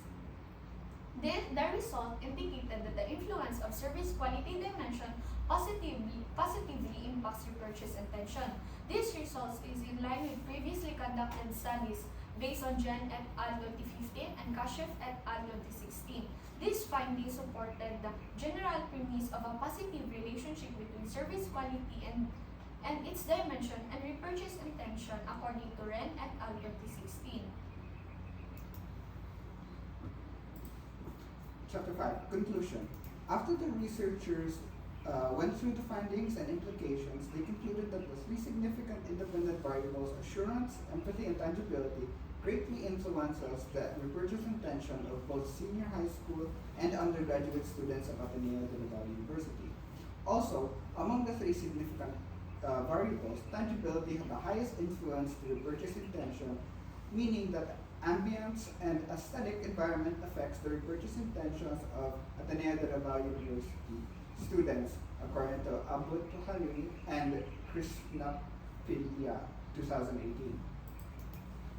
[SPEAKER 2] the result indicated that the influence of service quality dimension positively impacts repurchase intention. This result is in line with previously conducted studies based on Jen et al. 2015 and Kashif et al. 2016. These findings supported the general premise of a positive relationship between service quality and its dimension and repurchase intention according to Ren et al. 2016.
[SPEAKER 7] Chapter 5, Conclusion. After the researchers went through the findings and implications, they concluded that the three significant independent variables, assurance, empathy, and tangibility, greatly influences the repurchase intention of both senior high school and undergraduate students of Ateneo de Navarro University. Also, among the three significant variables, tangibility had the highest influence to repurchase intention, meaning that ambience and aesthetic environment affects the repurchase intentions of Ateneo de Navarro University students, according to Abud Tuhari and Krishna Pilia, 2018.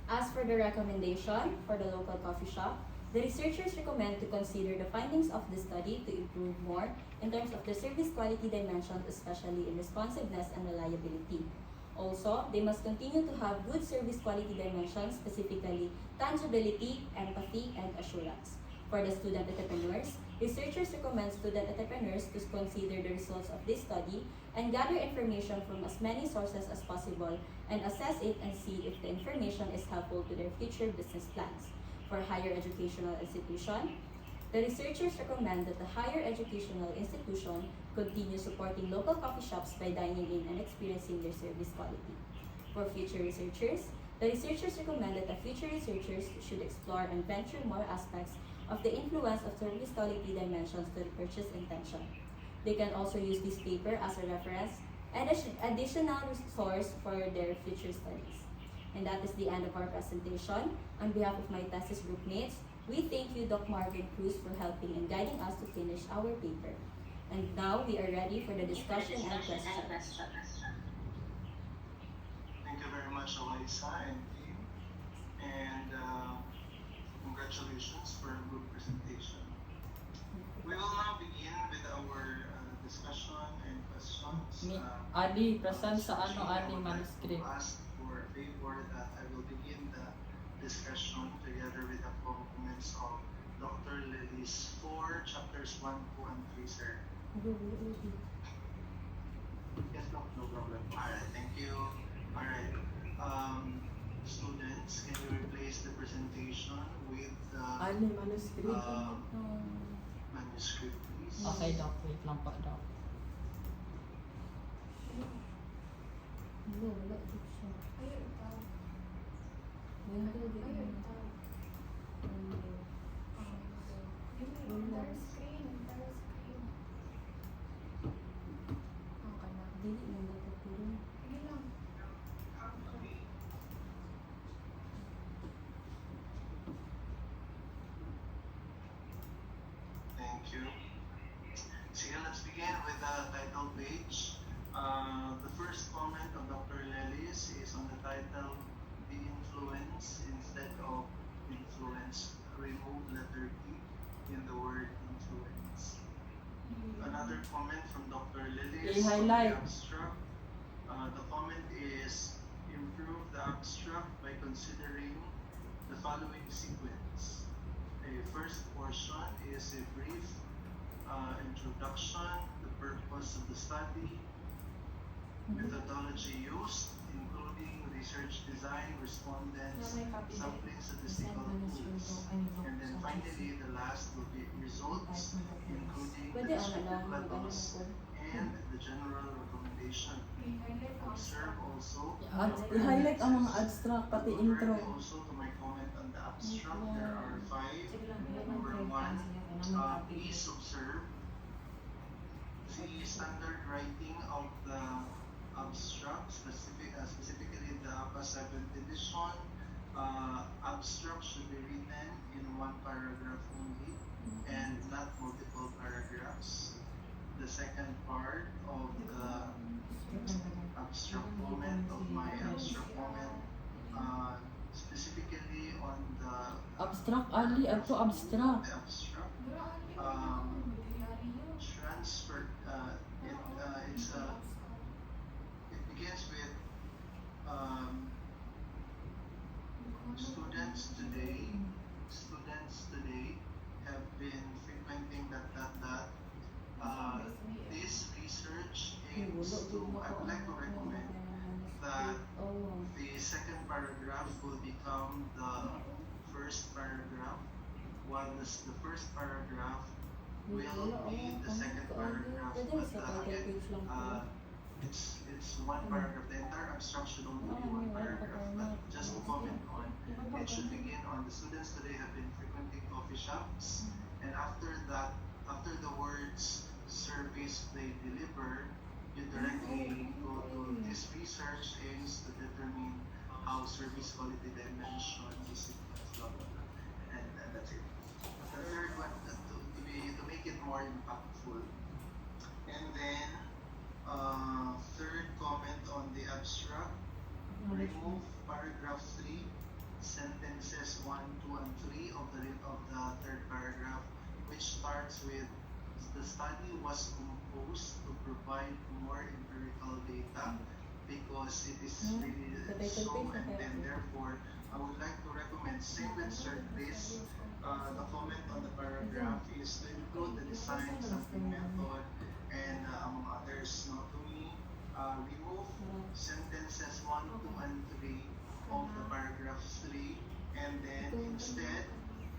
[SPEAKER 3] As for the recommendation for the local coffee shop, The researchers recommend to consider the findings of the study to improve more in terms of the service quality dimensions, especially in responsiveness and reliability. Also, they must continue to have good service quality dimensions, specifically tangibility, empathy, and assurance. For the student entrepreneurs, researchers recommend student entrepreneurs to consider the results of this study and gather information from as many sources as possible and assess it and see if the information is helpful to their future business plans. For higher educational institution, the researchers recommend that the higher educational institution continue supporting local coffee shops by dining in and experiencing their service quality. For future researchers, the researchers recommend that the future researchers should explore and venture more aspects of the influence of service quality dimensions to the purchase intention. They can also use this paper as a reference and additional source for their future studies. And that is the end of our presentation. On behalf of my thesis group mates, we thank you, Dr. Marvin Cruz, for helping and guiding us to finish our paper. And now we are ready for the discussion and questions.
[SPEAKER 6] Thank you very much, Eliza and team. And congratulations for a good presentation. We will now begin with our discussion and questions.
[SPEAKER 4] Ali, present sa ano, Ali, manuscript.
[SPEAKER 6] Ask for a favor that I will begin the discussion together with the comments of Dr. Lily's 4 chapters 1, 2, and 3, sir. Yes, no problem. Alright, thank you. Alright, students, can you replace the presentation with the
[SPEAKER 4] Ali, manuscript.
[SPEAKER 6] manuscript, please?
[SPEAKER 4] Okay, Doc. Wait lang pa, Doc.
[SPEAKER 3] Wala dito siya.
[SPEAKER 2] Ayun, itaw.
[SPEAKER 3] Wala dito.
[SPEAKER 2] Ayun, itaw. Yung entire screen, entire screen. Ang ka na.
[SPEAKER 3] Dili mo na ito puro.
[SPEAKER 2] Sige lang.
[SPEAKER 6] Thank you. So let's begin with the title page. The first comment of Dr. Lelis is on the title, The Influence. Instead of influence, remove letter E in the word influence. Another comment from Dr. Lelis on the
[SPEAKER 4] I-highlight.
[SPEAKER 6] abstract. The comment is, improve the abstract by considering the following sequence. A first portion is a brief introduction, the purpose of the study, methodology used, including research design, respondents, sampling statistical tools. And then finally, the last will be results, including the
[SPEAKER 3] Pwede ano
[SPEAKER 6] descriptive
[SPEAKER 3] lang,
[SPEAKER 6] levels
[SPEAKER 3] ko.
[SPEAKER 6] and the general recommendation.
[SPEAKER 2] I-highlight ang
[SPEAKER 6] Observe also.
[SPEAKER 4] I-highlight ang mga abstract, pati intro.
[SPEAKER 6] Also to my comment on the abstract, there are 5.
[SPEAKER 3] Sige lang,
[SPEAKER 6] Number 1, please observe the standard writing of the abstract, specifically the APA 7th edition. Abstract should be written in one paragraph only and not multiple paragraphs. The second part of the abstract comment of my abstract comment, specifically on the
[SPEAKER 4] Abstract, Ali. Ato abstract.
[SPEAKER 6] the abstract transfer. It begins with students today have been frequenting that. This research aims to, I would like to recommend that the second paragraph will become the first paragraph, while the first paragraph will be the second paragraph. But again, it's one paragraph. The entire abstract should only be one paragraph. But just to comment on, it should begin on the students today have been frequenting coffee shops, and after that, after the words service they deliver, you directly go to this research aims to determine how service quality dimension is blah, blah, blah. And that's it. The third one, to make it more impactful. And then, third comment on the abstract, remove paragraph 3, sentences 1, 2, and 3 of the third paragraph, which starts with the study was composed to provide more empirical data because it is really so, and then therefore I would like to recommend same with this. The comment on the paragraph is to include the design, sampling method, and among others. Now to me, remove sentences 1, 2, and 3 of the paragraph 3, and then instead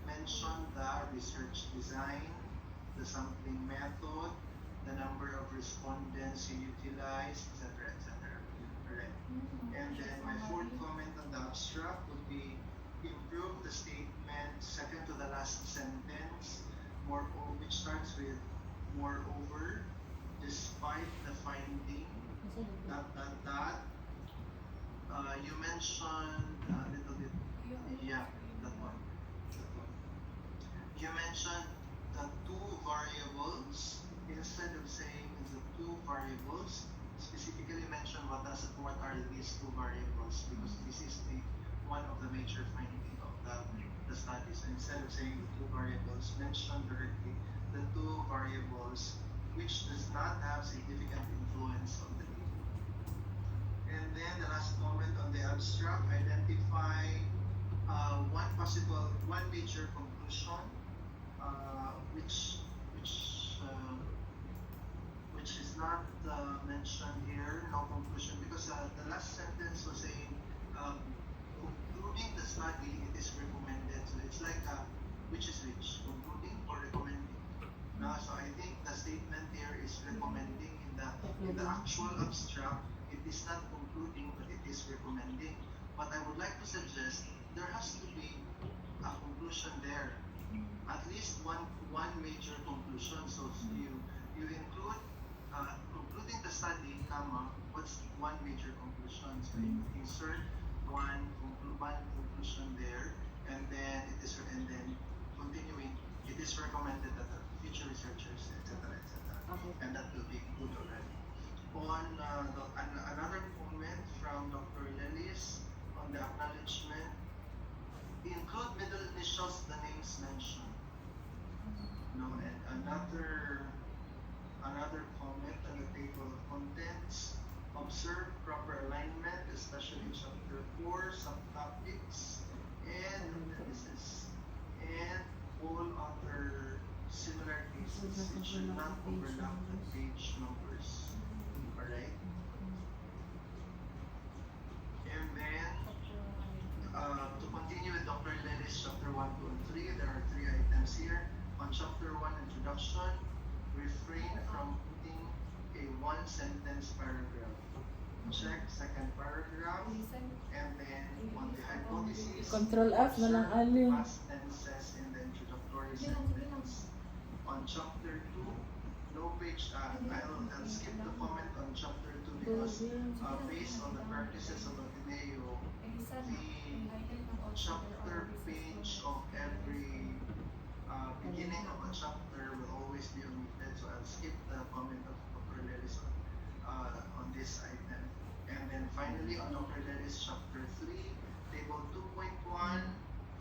[SPEAKER 6] mention the research design, the sampling method, the number of respondents you utilize, etc., etc. Alright. And then my fourth comment on the abstract would be improve the statement second to the last sentence, which starts with moreover, despite the finding, dot dot dot. You mentioned a little bit, yeah, that one. You mentioned the two variables. Instead of saying the two variables, specifically mention what are these two variables, because this is one of the major findings of the study. So instead of saying the two variables, mention directly the two variables which does not have significant influence on the data. And then the last comment on the abstract, identify one major conclusion, which is not mentioned here, no conclusion, because the last sentence was saying, concluding the study, it is recommended. So it's like, which is which, concluding or recommending? So I think the statement here is recommending in the actual abstract. It is not concluding, but it is recommending. But I would like to suggest there has to be a conclusion there, at least one major conclusion. So you include concluding the study, comma, what's one major conclusion? So you insert one conclusion there, and then continuing. It is recommended that the future researchers, etc.,
[SPEAKER 3] Okay.
[SPEAKER 6] and that will be good already. On another comment from Dr. Lelis on the acknowledgement, include middle initials, the names mentioned. No, and another comment on the table of contents. Observe proper alignment, especially in chapter 4, subtopics, and analysis, and all other similar cases. It should not overlap the page numbers. Alright? And then, to continue with Dr. Lelis, chapter 1, 2, and 3, there are 3 items here. On chapter 1, introduction, refrain from putting a one-sentence paragraph. Check second paragraph, and then on the hypothesis,
[SPEAKER 4] Control F na lang,
[SPEAKER 6] observe
[SPEAKER 4] Ali.
[SPEAKER 6] past tenses in the introductory sentence. On chapter 2, no page, I'll skip the comment on chapter 2 because based on the practices of Ateneo, the chapter page of every beginning of a chapter will always be omitted, so I'll skip the comment of Dr. Lelis on this item. And then finally on Dr. Lelis chapter 3, table 2.1,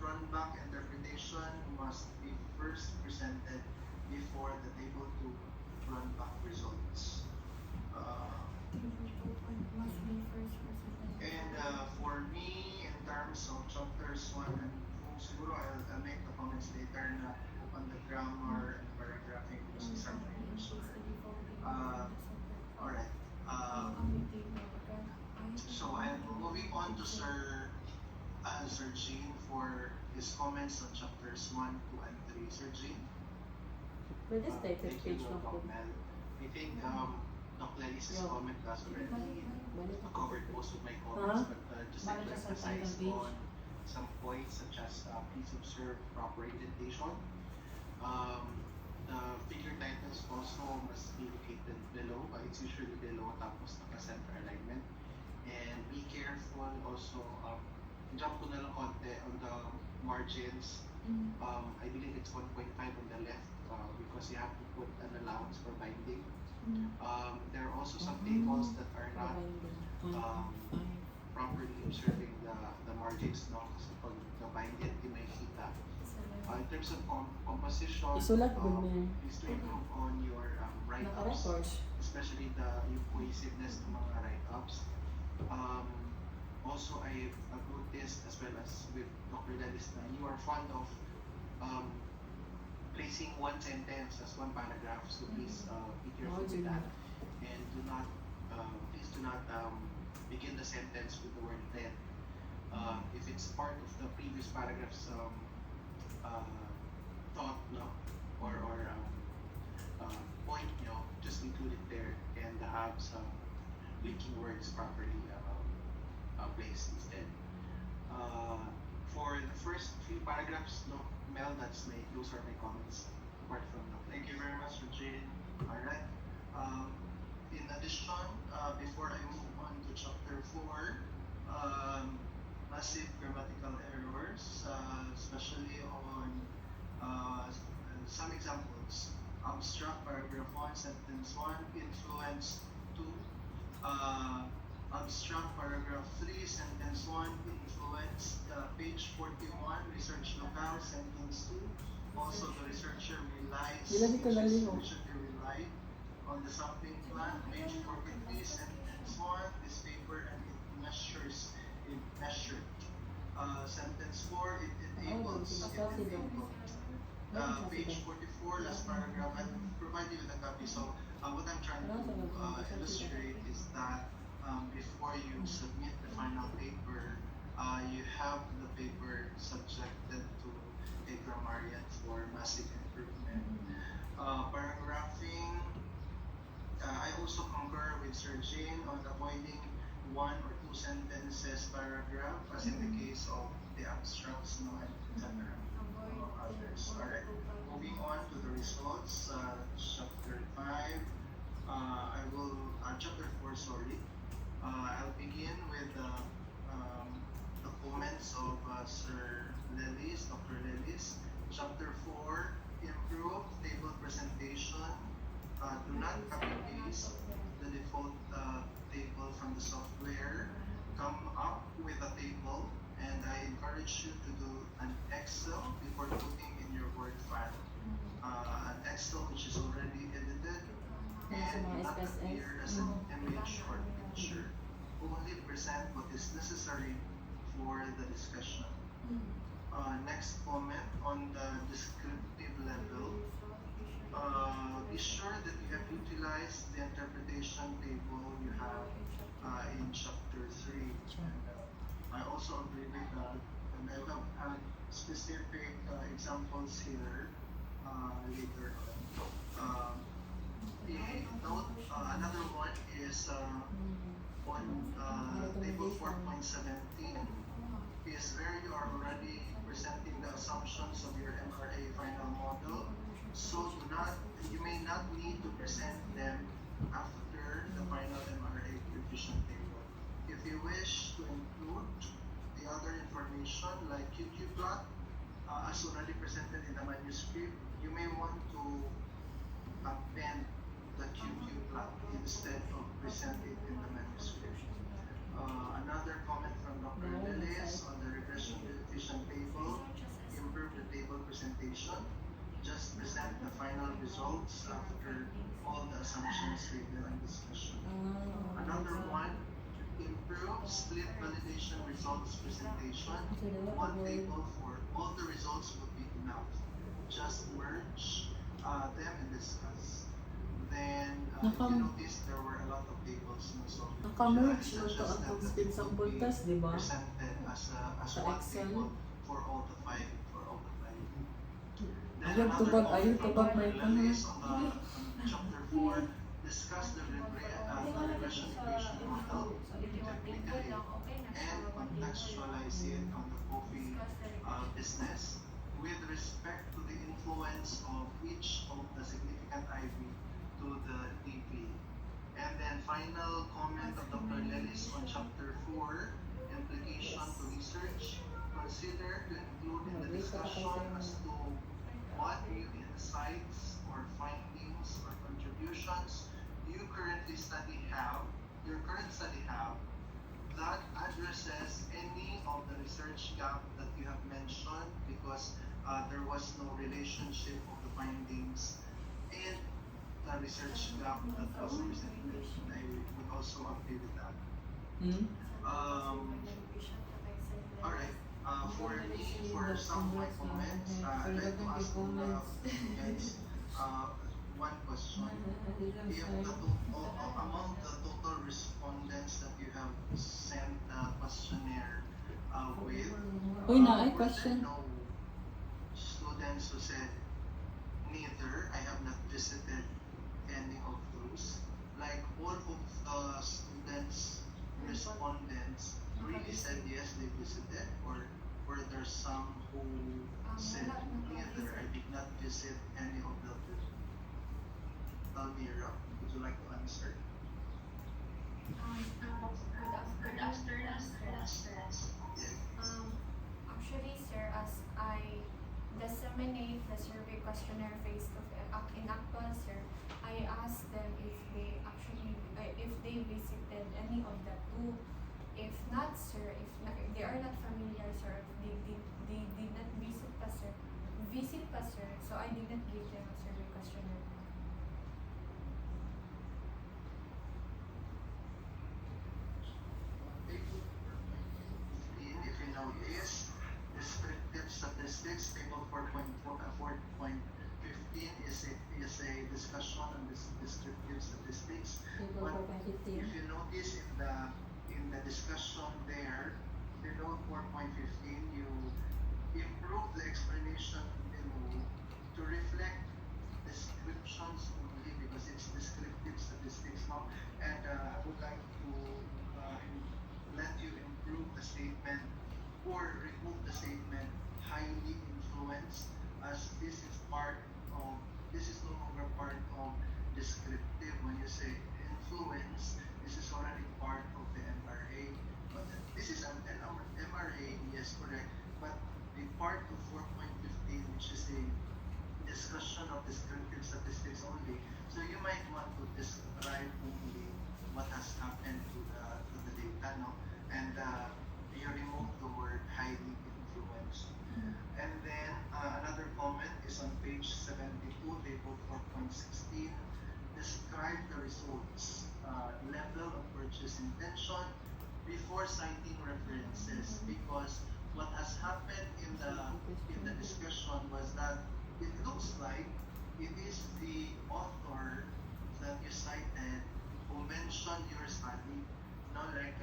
[SPEAKER 6] front-back interpretation must be first presented before the table 2 front-back results. And for me, in terms of chapters 1 and 2, siguro I'll make the comments later na on the grammar and paragraphing because these are my alright. So I'm moving on to Sir Jean for his comments on chapters 1, 2, and 3. Sir Jean?
[SPEAKER 3] Pwede stay
[SPEAKER 5] Thank
[SPEAKER 3] page
[SPEAKER 5] you,
[SPEAKER 3] lang po.
[SPEAKER 5] Doc Mel. I think Dr. Lelis' comment has already covered most of my comments, but just like to emphasize on some points such as please observe proper indentation. The figure titles also must be located below. It's usually below tapos naka-center alignment. And be careful also, jump ko na lang konti on the margins. I believe it's 1.5 on the left because you have to put an allowance for binding. There are also some tables that are not
[SPEAKER 6] properly observing the margins, no? Kasi pag nabind it, di may kita. In terms of composition,
[SPEAKER 4] Isulat mo na.
[SPEAKER 6] is to improve on your write-ups,
[SPEAKER 3] Naka-record.
[SPEAKER 6] especially yung cohesiveness ng mga write-ups. Also, I've noticed as well as with Dr. Dennis na you are fond of placing one sentence as one paragraph, so please be careful with that. And please do not begin the sentence with the word then. If it's part of the previous paragraph's thought, no, or point, just include it there and have some linking words properly placed instead. For the first few paragraphs, no, Mel, those are my comments. Apart from
[SPEAKER 8] Thank you very much, Jane. Alright. In addition, before I move on to chapter 4, massive grammatical errors, especially on some examples. Abstract paragraph 1, sentence 1, influence 2. Abstract paragraph 3, sentence 1, influence. Page 41, research locale, sentence 2. Also, the researcher relies, should be relied on the sampling plan. Page 43, sentence 1, this paper and it measures, it measured. Sentence 4, it enables, page 44, last paragraph, I'll provide you with a copy. So, what I'm trying to illustrate is that before you submit the final paper, you have the paper subjected to a grammarian for massive improvement. Paragraphing, I also concur with Sir Jane on avoiding one or two sentences paragraph, as in the case of the abstracts, etc. Others. Alright, moving on to the results, chapter 5. Chapter 4, sorry. I'll begin with the comments of Sir Lelis, Dr. Lelis. Chapter 4, improve table presentation. Do not copy paste the default table from the software. Come up with a table, and I encourage you to do an Excel before putting in your Word file. An Excel which is already edited and not appear as an image or picture. Only present what is necessary for the discussion. Next comment on the descriptive level. Be sure that you have utilized the interpretation table you have in chapter 3. I also agree with that, and I will add specific examples here later on. Note another one is on table 4.17 is where you are already presenting the assumptions of your MRA final model. So you may not need to present them after the final MRA coefficient table. If you wish to include the other information like QQ plot as already presented in the manuscript, you may want to append the QQ plot instead of present it in the manuscript. Another comment from Dr. Lelis on the regression coefficient table, improve the table presentation. Just present the final results after all the assumptions given in discussion. Another one, improve split validation results presentation. One table for all the results would be enough. Just merge them and discuss. Then if you notice there were a lot of tables, so
[SPEAKER 4] Naka-merge
[SPEAKER 6] I
[SPEAKER 4] mo to
[SPEAKER 6] suggest
[SPEAKER 4] atong
[SPEAKER 6] that
[SPEAKER 4] speed
[SPEAKER 6] it
[SPEAKER 4] sample
[SPEAKER 6] would be
[SPEAKER 4] test, di ba?
[SPEAKER 6] presented as
[SPEAKER 4] Sa
[SPEAKER 6] one
[SPEAKER 4] Excel.
[SPEAKER 6] table for all the five. Then
[SPEAKER 4] Ayaw
[SPEAKER 6] another
[SPEAKER 4] tubag, ayaw
[SPEAKER 6] comment from
[SPEAKER 4] tubag,
[SPEAKER 6] Dr.
[SPEAKER 4] may
[SPEAKER 6] Lelis on chapter 4, discuss the regression equation model technically and contextualize it on the coffee business with respect to the influence of each of the significant IV to the DP. And then final comment of Dr. Lelis on chapter 4, implication to research. Consider to include in the discussion as to what new insights or findings or contributions your current study have
[SPEAKER 8] that addresses any of the research gap that you have mentioned because there was no relationship of the findings and the research gap that was presented. I would also agree with that.
[SPEAKER 4] Hmm?
[SPEAKER 8] Alright, for me, for some of my comments, I'd like to ask all the students one question. If among the total respondents that you have sent a questionnaire with,
[SPEAKER 4] Uy, na ay
[SPEAKER 8] were there
[SPEAKER 4] question.
[SPEAKER 8] no students who said, neither, I have not visited any of those? Like all of the students, respondents, really said yes, they visited, or were there some who said, neither, I did not visit any of the Almira, would you like to answer?
[SPEAKER 2] Good afternoon, sir. Actually, sir, as I disseminate the survey questionnaire in actual, sir, I asked them if they actually, if they visited any of the two. If not, sir, if they are not familiar, sir, if they did not visit pa, sir, so I did not give them a survey questionnaire.
[SPEAKER 8] If you notice, descriptive statistics, table 4.15 is a discussion on this descriptive statistics.
[SPEAKER 3] Table
[SPEAKER 8] But
[SPEAKER 3] 4.15.
[SPEAKER 8] if you notice in the discussion there, below 4.15, you improve the explanation below to reflect descriptions only because it's descriptive statistics now. And I would like to let you improve the statement or remove the statement highly influenced, as this is no longer part of descriptive. When you say influence, this is already part of the MRA. But this is an MRA, yes, correct. But the part of 4.15, which is a discussion of descriptive statistics only, so you might want to describe only what has happened to the data, no? And you remove the word highly influenced. And then another comment is on page 72, table 4.16. Describe the results, level of purchase intention before citing references, because what has happened in the discussion was that it looks like it is the author that you cited who mentioned your study. Like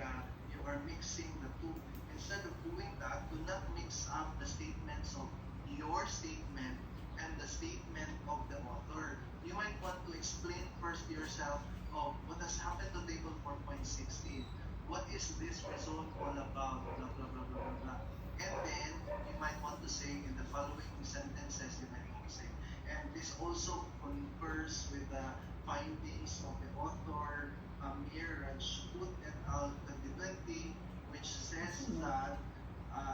[SPEAKER 8] you are mixing the two. Instead of doing that, do not mix up the statements of your statement and the statement of the author. You might want to explain first to yourself, what has happened to table 4.16? What is this result all about? Blah, blah, blah, blah, blah, blah. And then you might want to say in the following sentences, you might want to say, and this also concurs with the findings of the author, Amir Rajput et al. 2020, which says that,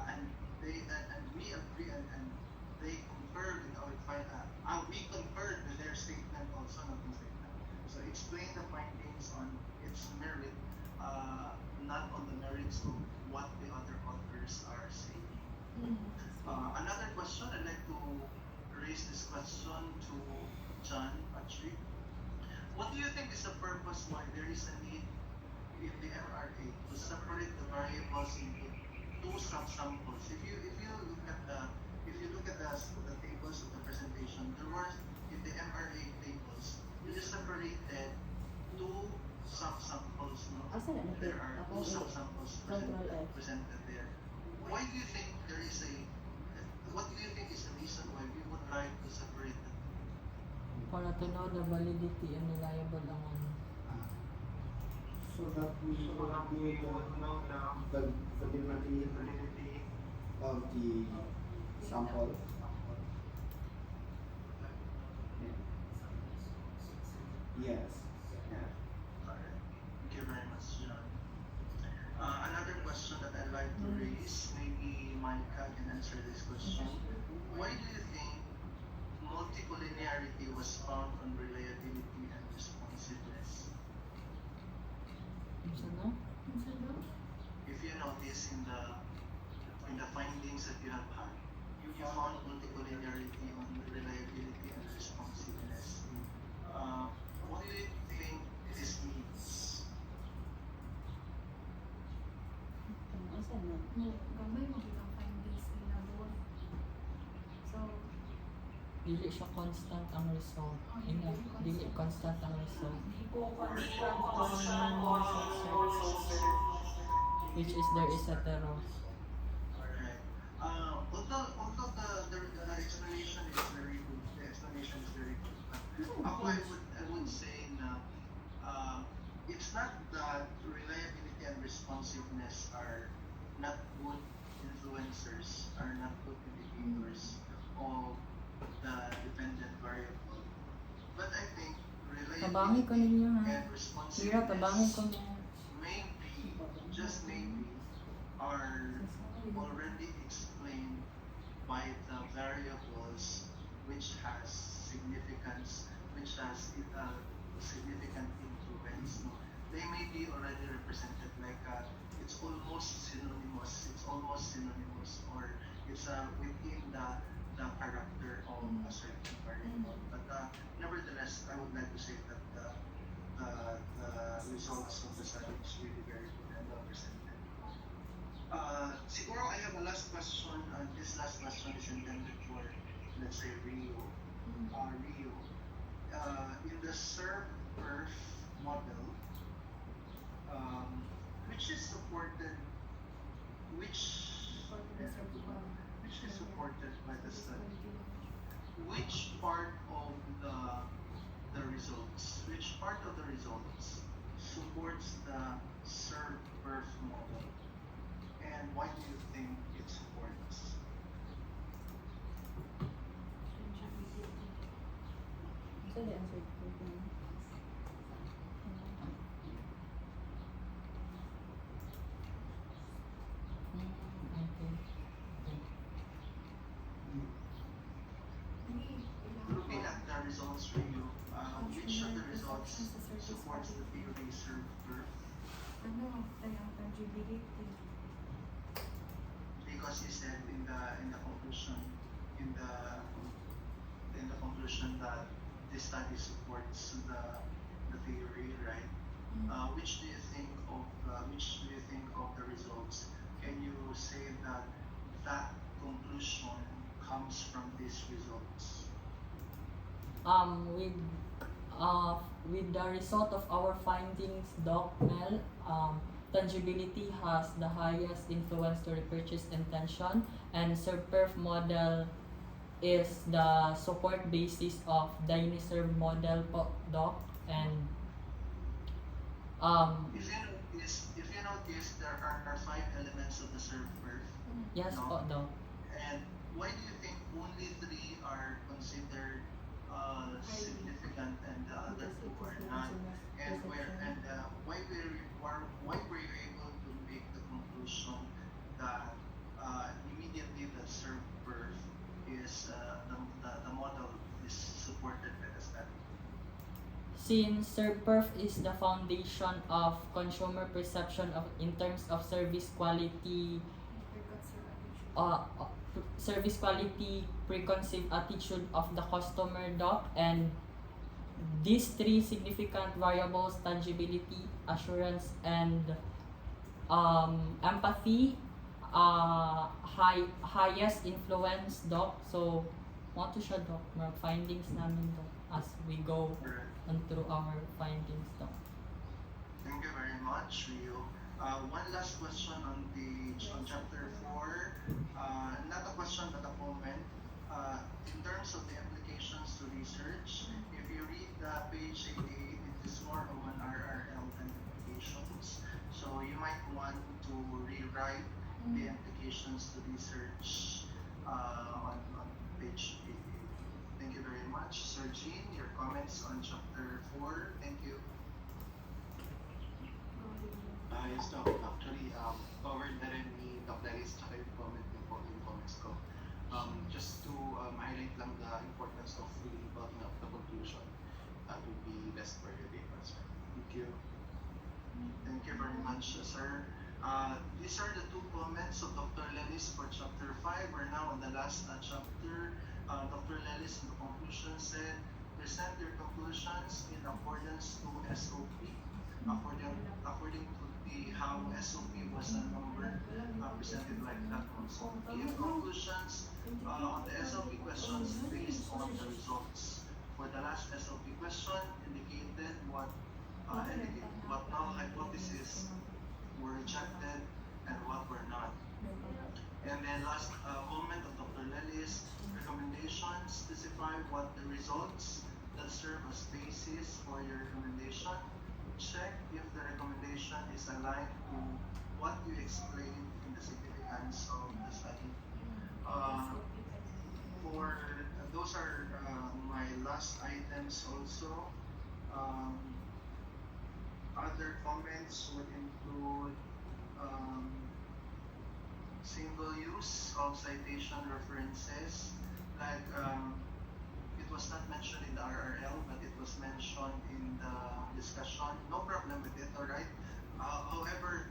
[SPEAKER 8] and we agree and they concur with we concurred with their statement also, not the statement. So explain the findings on its merit, not on the merits of what the other authors are saying. Another question, I'd like to raise this question to John Patrick. What do you think is the purpose why there is a need in the MRA to separate the variables into two subsamples? If you look at the tables of the presentation, there were in the MRA tables, you just separated two subsamples. No? There are two subsamples presented there. Why do you think there is what do you think is the reason why we would like to separate them?
[SPEAKER 4] Para to know the validity and reliable ang
[SPEAKER 7] So that we would know the validity of the sample. Yes.
[SPEAKER 8] Thank you very much, John. Another question that I'd like to raise, maybe Micah can answer this question. Why do you think multicollinearity was found on reliability and responsiveness?
[SPEAKER 4] ano?
[SPEAKER 8] if you notice in the findings that you have had, you found multicollinearity on reliability and responsiveness. What do you think this means?
[SPEAKER 3] Asa na?
[SPEAKER 2] Gamay mo kitang findings nila both. So,
[SPEAKER 4] Dili siya constant ang result. Dili constant ang result. Which is there is a terror.
[SPEAKER 8] Alright. Although the explanation is very good, the explanation is very good. But I would say na it's not that reliability and responsiveness are not good influencers, are not good indicators of the dependent variable. But I think
[SPEAKER 4] Tabangi ko ninyo
[SPEAKER 8] reliability
[SPEAKER 4] ha.
[SPEAKER 8] and
[SPEAKER 4] Mira, tabangi ko
[SPEAKER 8] responsiveness
[SPEAKER 4] ninyo.
[SPEAKER 8] maybe, just maybe, are already explained by the variables which has significance, which has significant influence. No? They may be already represented like it's almost synonymous. It's almost synonymous, or it's within the character of a certain variable. But nevertheless, I would like to say that the results of the study is really very good and well presented. Siguro, I have a last question. This last question is intended for, let's say, Rio. Rio. In the serve-perf model, which is supported, which is supported by the study? Which part of the results, which part of the results supports the serve-perf model, and why do you think it supports?
[SPEAKER 3] So the answer ko.
[SPEAKER 4] Okay.
[SPEAKER 8] Looking at the results for you, which of the results supports the theory serve-perf?
[SPEAKER 2] ano, kaya tangibility.
[SPEAKER 8] Because you said in the conclusion, in the conclusion that this study supports the theory, right? Which do you think of the results? Can you say that that conclusion comes from these results?
[SPEAKER 4] With the result of our findings, Doc Mel, tangibility has the highest influence to repurchase intention, and serve-perf model is the support basis of Dinosaur model po, Doc, and
[SPEAKER 8] If you notice, there are 5 elements of the serve-perf.
[SPEAKER 4] yes po, Doc.
[SPEAKER 8] And why do you think only 3 are considered significant and the other 2 are not? And why were you able to make the conclusion that immediately the serve-perf is the model is supported by the study?
[SPEAKER 4] Since serve-perf is the foundation of consumer perception of in terms of service quality, preconceived attitude of the customer, Doc, and these 3 significant variables, tangibility, assurance, and empathy, highest influence, Doc. So, mo to siya, Doc, mga findings namin, Doc, as we go
[SPEAKER 8] Correct.
[SPEAKER 4] on through our findings, Doc.
[SPEAKER 8] Thank you very much, Rio. One last question on chapter 4. Not a question but a comment. In terms of the implications to research, if you read page 88, it is more of an RRL than implications. So you might want to rewrite the implications to research on page 88. Thank you very much. Sir Jean, your comments on chapter 4. Thank you.
[SPEAKER 6] Yes, Doc. Actually, covered na rin ni Doc Dennis tsaka yung comments ko. Just to highlight lang the importance of really building up the conclusion. That would be best for your paper, sir.
[SPEAKER 8] Thank you. Thank you very much, sir. These are the two comments of Dr. Lelis for chapter 5. We're now on the last chapter. Dr. Lelis in the conclusion said, present your conclusions in accordance to SOP, according to the how SOP was numbered, presented like that also. Give conclusions on the SOP questions based on the results. For the last SOP question, indicated what null hypotheses were rejected and what were not. And then last comment of Dr. Lelis, recommendations, specify what the results that serve as basis for your recommendation. Check if the recommendation is aligned to what you explained in the significance of the study. Those are my last items also. Other comments would include single use of citation references, like it was not mentioned in the RRL, but it was mentioned in the discussion. No problem with it, alright? However,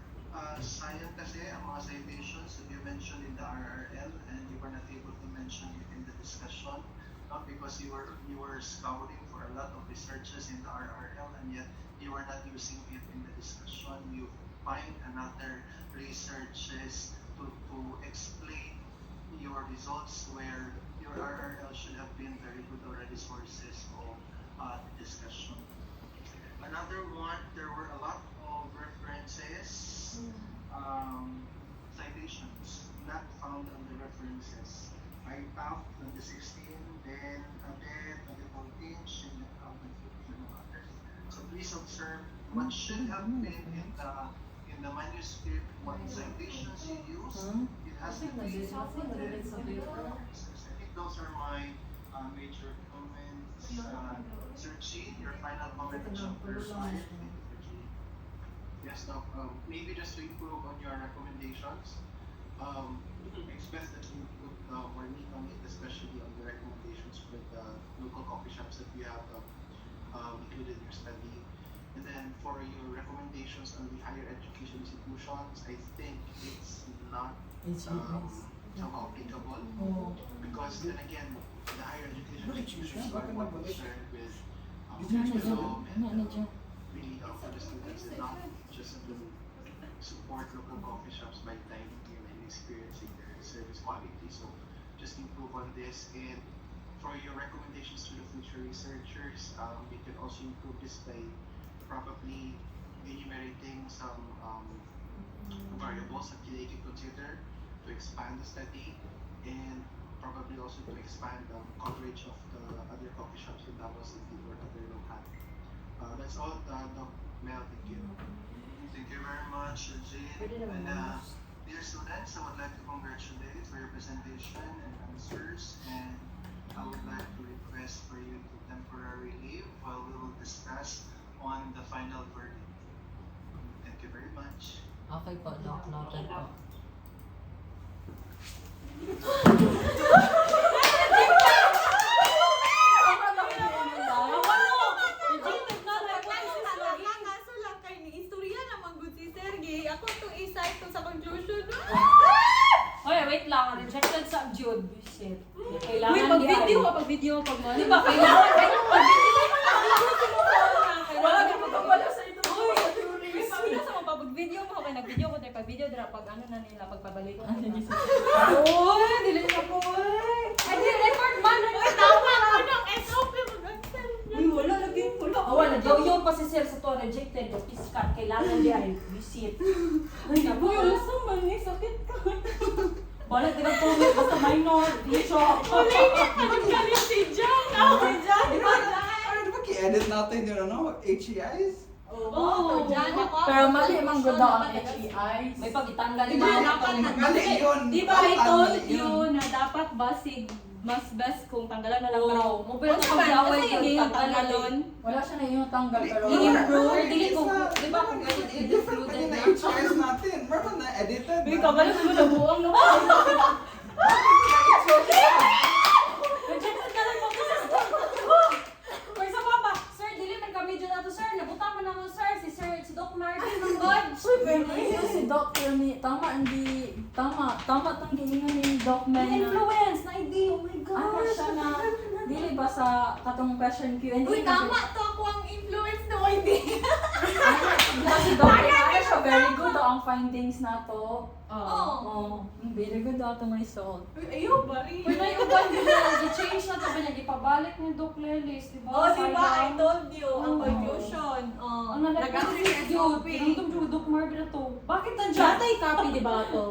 [SPEAKER 8] sayang kasi ang mga citations that you mentioned in the RRL and you were not able to mention it in the discussion, not because you were scouting for a lot of researches in the RRL and yet you were not using it in the discussion. You find another researches to explain your results where your RRL should have been very good already sources of the discussion. Another one, there were a lot of references, citations not found on the references. I tapped on the 16, then a bit, a little pinch, and others. So please observe what should have been in the manuscript, what citations you use. It has to be. I think those are my major comments. Sir Chi, your final comment on chapter 5.
[SPEAKER 6] Yes, Doc. Maybe just to improve on your recommendations, expect that you put more meat on it, especially on the recommendations for the local coffee shops that we have included in your study. And then for your recommendations on the higher education institutions, I think it's not somehow applicable. Because then again, the higher education institutions are more concerned with curriculum and really for the students and not just to support local coffee shops by dining in and experiencing their service quality. So just improve on this. And for your recommendations to the future researchers, you can also improve this by probably enumerating some variables that they can consider to expand the study and probably also to expand the coverage of the other coffee shops in Davao City or other local. That's all, Doc Mel, thank you.
[SPEAKER 8] Thank you very much, Jane. And dear students, I would like to congratulate for your presentation and answers, and I would like to request for you to temporarily leave while we will discuss on the final verdict. Thank you very much.
[SPEAKER 4] Okay po, Doc. Noted po.
[SPEAKER 3] Oy, wait lang. Rejected sa Jude. Shit.
[SPEAKER 2] Uy,
[SPEAKER 3] Kailangan
[SPEAKER 2] pag-video, pag
[SPEAKER 3] Di ba, kailangan
[SPEAKER 2] Wala ka magpapala
[SPEAKER 3] sa ito.
[SPEAKER 2] Uy, pag-video sa mga pag-video mo, kaya nag-video ko tayo pag-video, dira pag ano na nila, pagpabalik ko.
[SPEAKER 3] Uy, dili na po. Ay, di record man.
[SPEAKER 2] Uy, tama na ng SOP mag-answer.
[SPEAKER 3] Uy, wala lagi. Wala. Yung pa si Sir sa to, rejected. Piskat. Kailangan di ay visit. Ay,
[SPEAKER 2] Uy, wala sa mani, sakit ka.
[SPEAKER 3] wala di comment. Basta minor. Bishop.
[SPEAKER 2] Wala niya, magkalit si John. Si John, di ba?
[SPEAKER 7] Di ba ki-edit natin yung HEIs?
[SPEAKER 2] Oo, John ako.
[SPEAKER 4] Pero mali mang good ang HEIs.
[SPEAKER 3] May pagitanggal
[SPEAKER 2] Di
[SPEAKER 3] na.
[SPEAKER 2] ba dapat
[SPEAKER 7] Mali yun.
[SPEAKER 2] Di ba I told
[SPEAKER 7] Mali
[SPEAKER 2] you na dapat basig mas best kung tanggalan na lang
[SPEAKER 3] Oo. Mobile
[SPEAKER 2] Once
[SPEAKER 3] sa
[SPEAKER 2] man,
[SPEAKER 3] pag-away
[SPEAKER 2] kasi
[SPEAKER 3] yun,
[SPEAKER 2] hindi yung
[SPEAKER 3] tanggalin.
[SPEAKER 2] tanggalon.
[SPEAKER 4] Wala siya na yung tanggal pero
[SPEAKER 3] I-improve.
[SPEAKER 7] Or
[SPEAKER 3] Dili ko. Di ba kung ganyan
[SPEAKER 7] Different pa din na HEIs natin. Meron na edited.
[SPEAKER 2] Uy, kabalo mo na buwang na.
[SPEAKER 3] Rejected ka lang po. Or sa papa, Sir, dili man kami dyan nato, Sir. Nabutang mo naman, Sir. Si Doc Martin, ng God.
[SPEAKER 2] Uy, pero
[SPEAKER 4] Doc ni tama tong giingon ni Doc Mel.
[SPEAKER 3] Influence na ID. Oh my gosh.
[SPEAKER 4] Ano siya na dili ba sa katong question Q&A?
[SPEAKER 2] Uy, tama to ako ang influence no ID.
[SPEAKER 4] Kasi Doc Mel siya very good ang findings nato.
[SPEAKER 2] Oo.
[SPEAKER 4] Very good atong result.
[SPEAKER 2] Uy, ayaw ba rin?
[SPEAKER 1] Kung may uban nila, i-change na ito ba niya, ipabalik ni Doc Lelis, di ba?
[SPEAKER 2] Oh, di ba? I
[SPEAKER 1] Sayang.
[SPEAKER 2] told you. Ang
[SPEAKER 1] Oo.
[SPEAKER 2] confusion.
[SPEAKER 1] Ang nalagay
[SPEAKER 2] Nag-answer
[SPEAKER 1] si
[SPEAKER 2] sa SOP.
[SPEAKER 1] Pinuntom yung Doc Marvin na to. Bakit nandiyan?
[SPEAKER 3] Jatay copy di ba ito?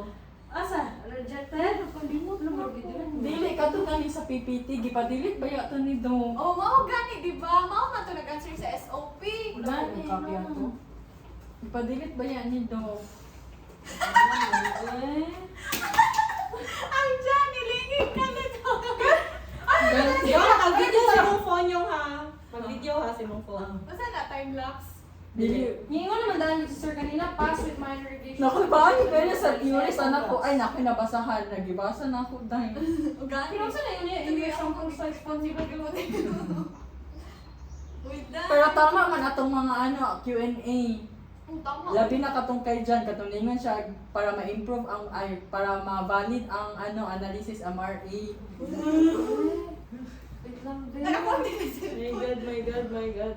[SPEAKER 1] Asa? Rejected? Nakalimot lang ako.
[SPEAKER 4] Dili kato kani sa PPT gipadilit ba yato ni Doc?
[SPEAKER 2] Oh, mao gani, di ba? Mao na to nag-answer sa SOP.
[SPEAKER 4] Wala ni copy ato. Ipadilit ba yan ni Doc?
[SPEAKER 2] Ang dyan, nilingig ka na to.
[SPEAKER 3] Yo, naka-video sa mong phone yung ha. Mag-video ha sa mong phone.
[SPEAKER 2] Basta na time-lapse.
[SPEAKER 4] Dili.
[SPEAKER 1] Ngayon naman dahil si Sir kanina, pass with minor revision.
[SPEAKER 4] Naku, bakit kaya sa theories anak ko? Ay, naku, nabasahan. Nagibasa na ako dahil.
[SPEAKER 2] Gani.
[SPEAKER 1] Pero saan na yun? Yung sample size responsibility.
[SPEAKER 2] Uy, dahil.
[SPEAKER 4] Pero tama man atong mga Q&A.
[SPEAKER 2] Ang tama.
[SPEAKER 4] Labi na katong kay Jan, katuningan siya para ma-improve ang para ma-valid ang analysis MRA.
[SPEAKER 1] Wait lang din.
[SPEAKER 2] Nakapunti na sila.
[SPEAKER 3] My God.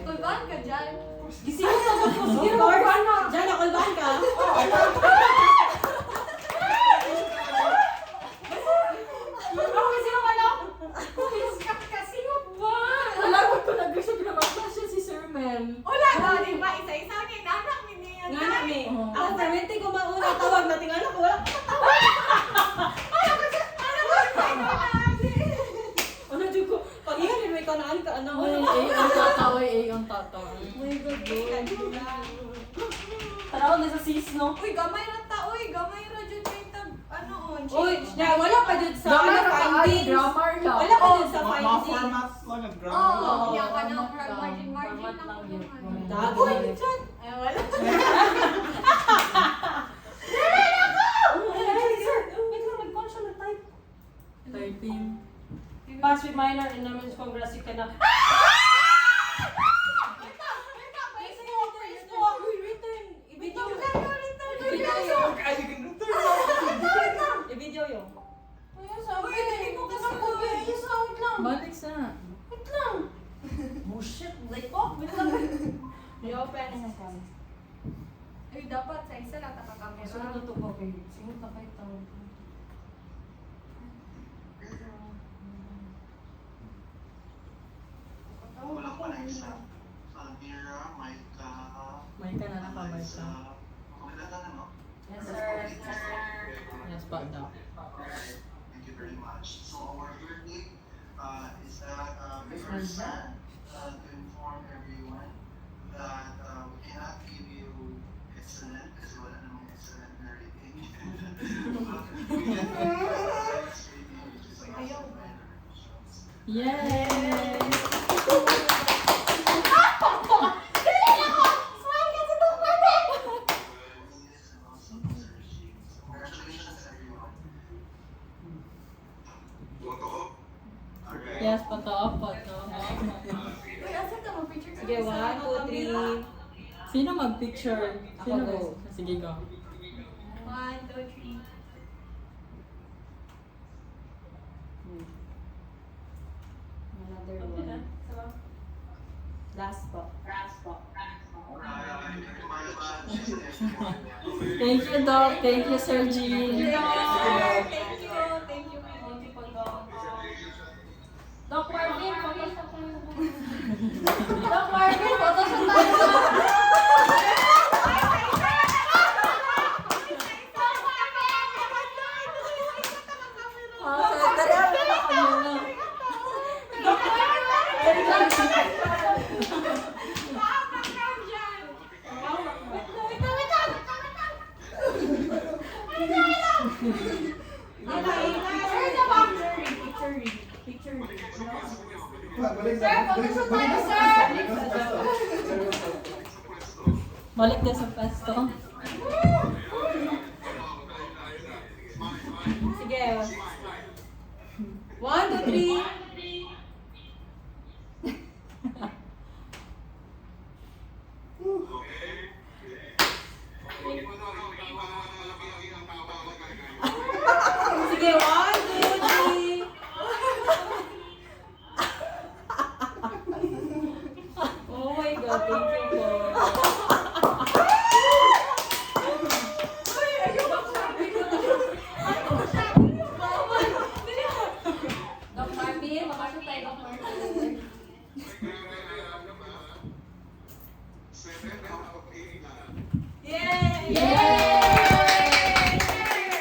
[SPEAKER 2] Kulbahan ka dyan.
[SPEAKER 1] Gising mo sa
[SPEAKER 3] Of course. Diyan, nakulbahan ka.
[SPEAKER 1] Ako kasi naman ako. Kasi mo ba?
[SPEAKER 4] Alam ko nag-gusto pinag-class si Sir Mel.
[SPEAKER 2] Wala na, di ba? Isa-isa ni nanak ni niya.
[SPEAKER 3] Nga na, me.
[SPEAKER 4] Oo.
[SPEAKER 3] Ako, permente ko mauna. Tawag natin nga ko. Wala. Ano, Diyos ko. Pag iyan, may kanaan ka, ano.
[SPEAKER 4] Ay, ang tataw, ang tataw.
[SPEAKER 3] My God,
[SPEAKER 4] Tara ako na sa sis, no?
[SPEAKER 2] Uy, gamay ra ta. Uy, gamay ra dyan kayo tag, ano,
[SPEAKER 3] Uy, na, wala pa dun sa
[SPEAKER 4] Grammar
[SPEAKER 3] ano,
[SPEAKER 4] ka,
[SPEAKER 3] findings.
[SPEAKER 4] grammar lang.
[SPEAKER 3] Wala pa dun sa
[SPEAKER 7] Mga
[SPEAKER 3] findings.
[SPEAKER 7] format lang,
[SPEAKER 2] Oo,
[SPEAKER 7] nag-grammar.
[SPEAKER 2] yan ka na.
[SPEAKER 4] format
[SPEAKER 2] Margin
[SPEAKER 4] lang.
[SPEAKER 2] lang.
[SPEAKER 4] Format lang yun.
[SPEAKER 3] Dago.
[SPEAKER 2] Uy, dyan. Eh, wala.
[SPEAKER 1] Wait lang, nag-call siya nag-type.
[SPEAKER 4] 13.
[SPEAKER 1] Pass with minor in numbers congrats, you can na.
[SPEAKER 3] I-video yun.
[SPEAKER 1] Ayun, sabi. Hindi ko kasabot. Ayun, wait lang.
[SPEAKER 4] Balik sa.
[SPEAKER 1] Wait lang. Bullshit. Like, oh, wait lang.
[SPEAKER 2] I-open. Uy, dapat sa isa lang
[SPEAKER 1] Sunod
[SPEAKER 2] tapakamera.
[SPEAKER 1] na to, okay. Singot na kayo tawag.
[SPEAKER 8] Wala pa na isa. Almira, Maika,
[SPEAKER 4] May ka na nakamay
[SPEAKER 8] Eliza.
[SPEAKER 4] ka.
[SPEAKER 8] Kumilala na, no?
[SPEAKER 1] Yes, sir.
[SPEAKER 4] Yes, pa daw.
[SPEAKER 8] Thank you very much. So our verdict is that we are sad to inform everyone that we cannot give you excellent kasi wala namang excellent na rating. But we can give you the highest rating, which is also minor revisions.
[SPEAKER 4] Yay!
[SPEAKER 8] And also those regimes. Congratulations, everyone.
[SPEAKER 5] Totoo? Okay.
[SPEAKER 4] Yes, patao.
[SPEAKER 2] Uy, asa ka mo picture?
[SPEAKER 3] Sige, 1, 2, 3.
[SPEAKER 4] Sino mag-picture? Sino
[SPEAKER 3] Ako,
[SPEAKER 4] go? Sige, go.
[SPEAKER 2] 1, 2, 3.
[SPEAKER 3] Another one. Last po.
[SPEAKER 4] Thank you, Doc. Thank you, Sir Jean.
[SPEAKER 2] Thank you. Thank you.
[SPEAKER 1] Thank you, Doc. Doc Marvin, photoshop tayo. Doc Marvin, photoshop tayo.
[SPEAKER 4] Balik din sa pwesto.
[SPEAKER 3] Sige. 1, 2, 3.
[SPEAKER 5] Okay.
[SPEAKER 3] Sige, 1, 2, 3. Oh my God, thank you po.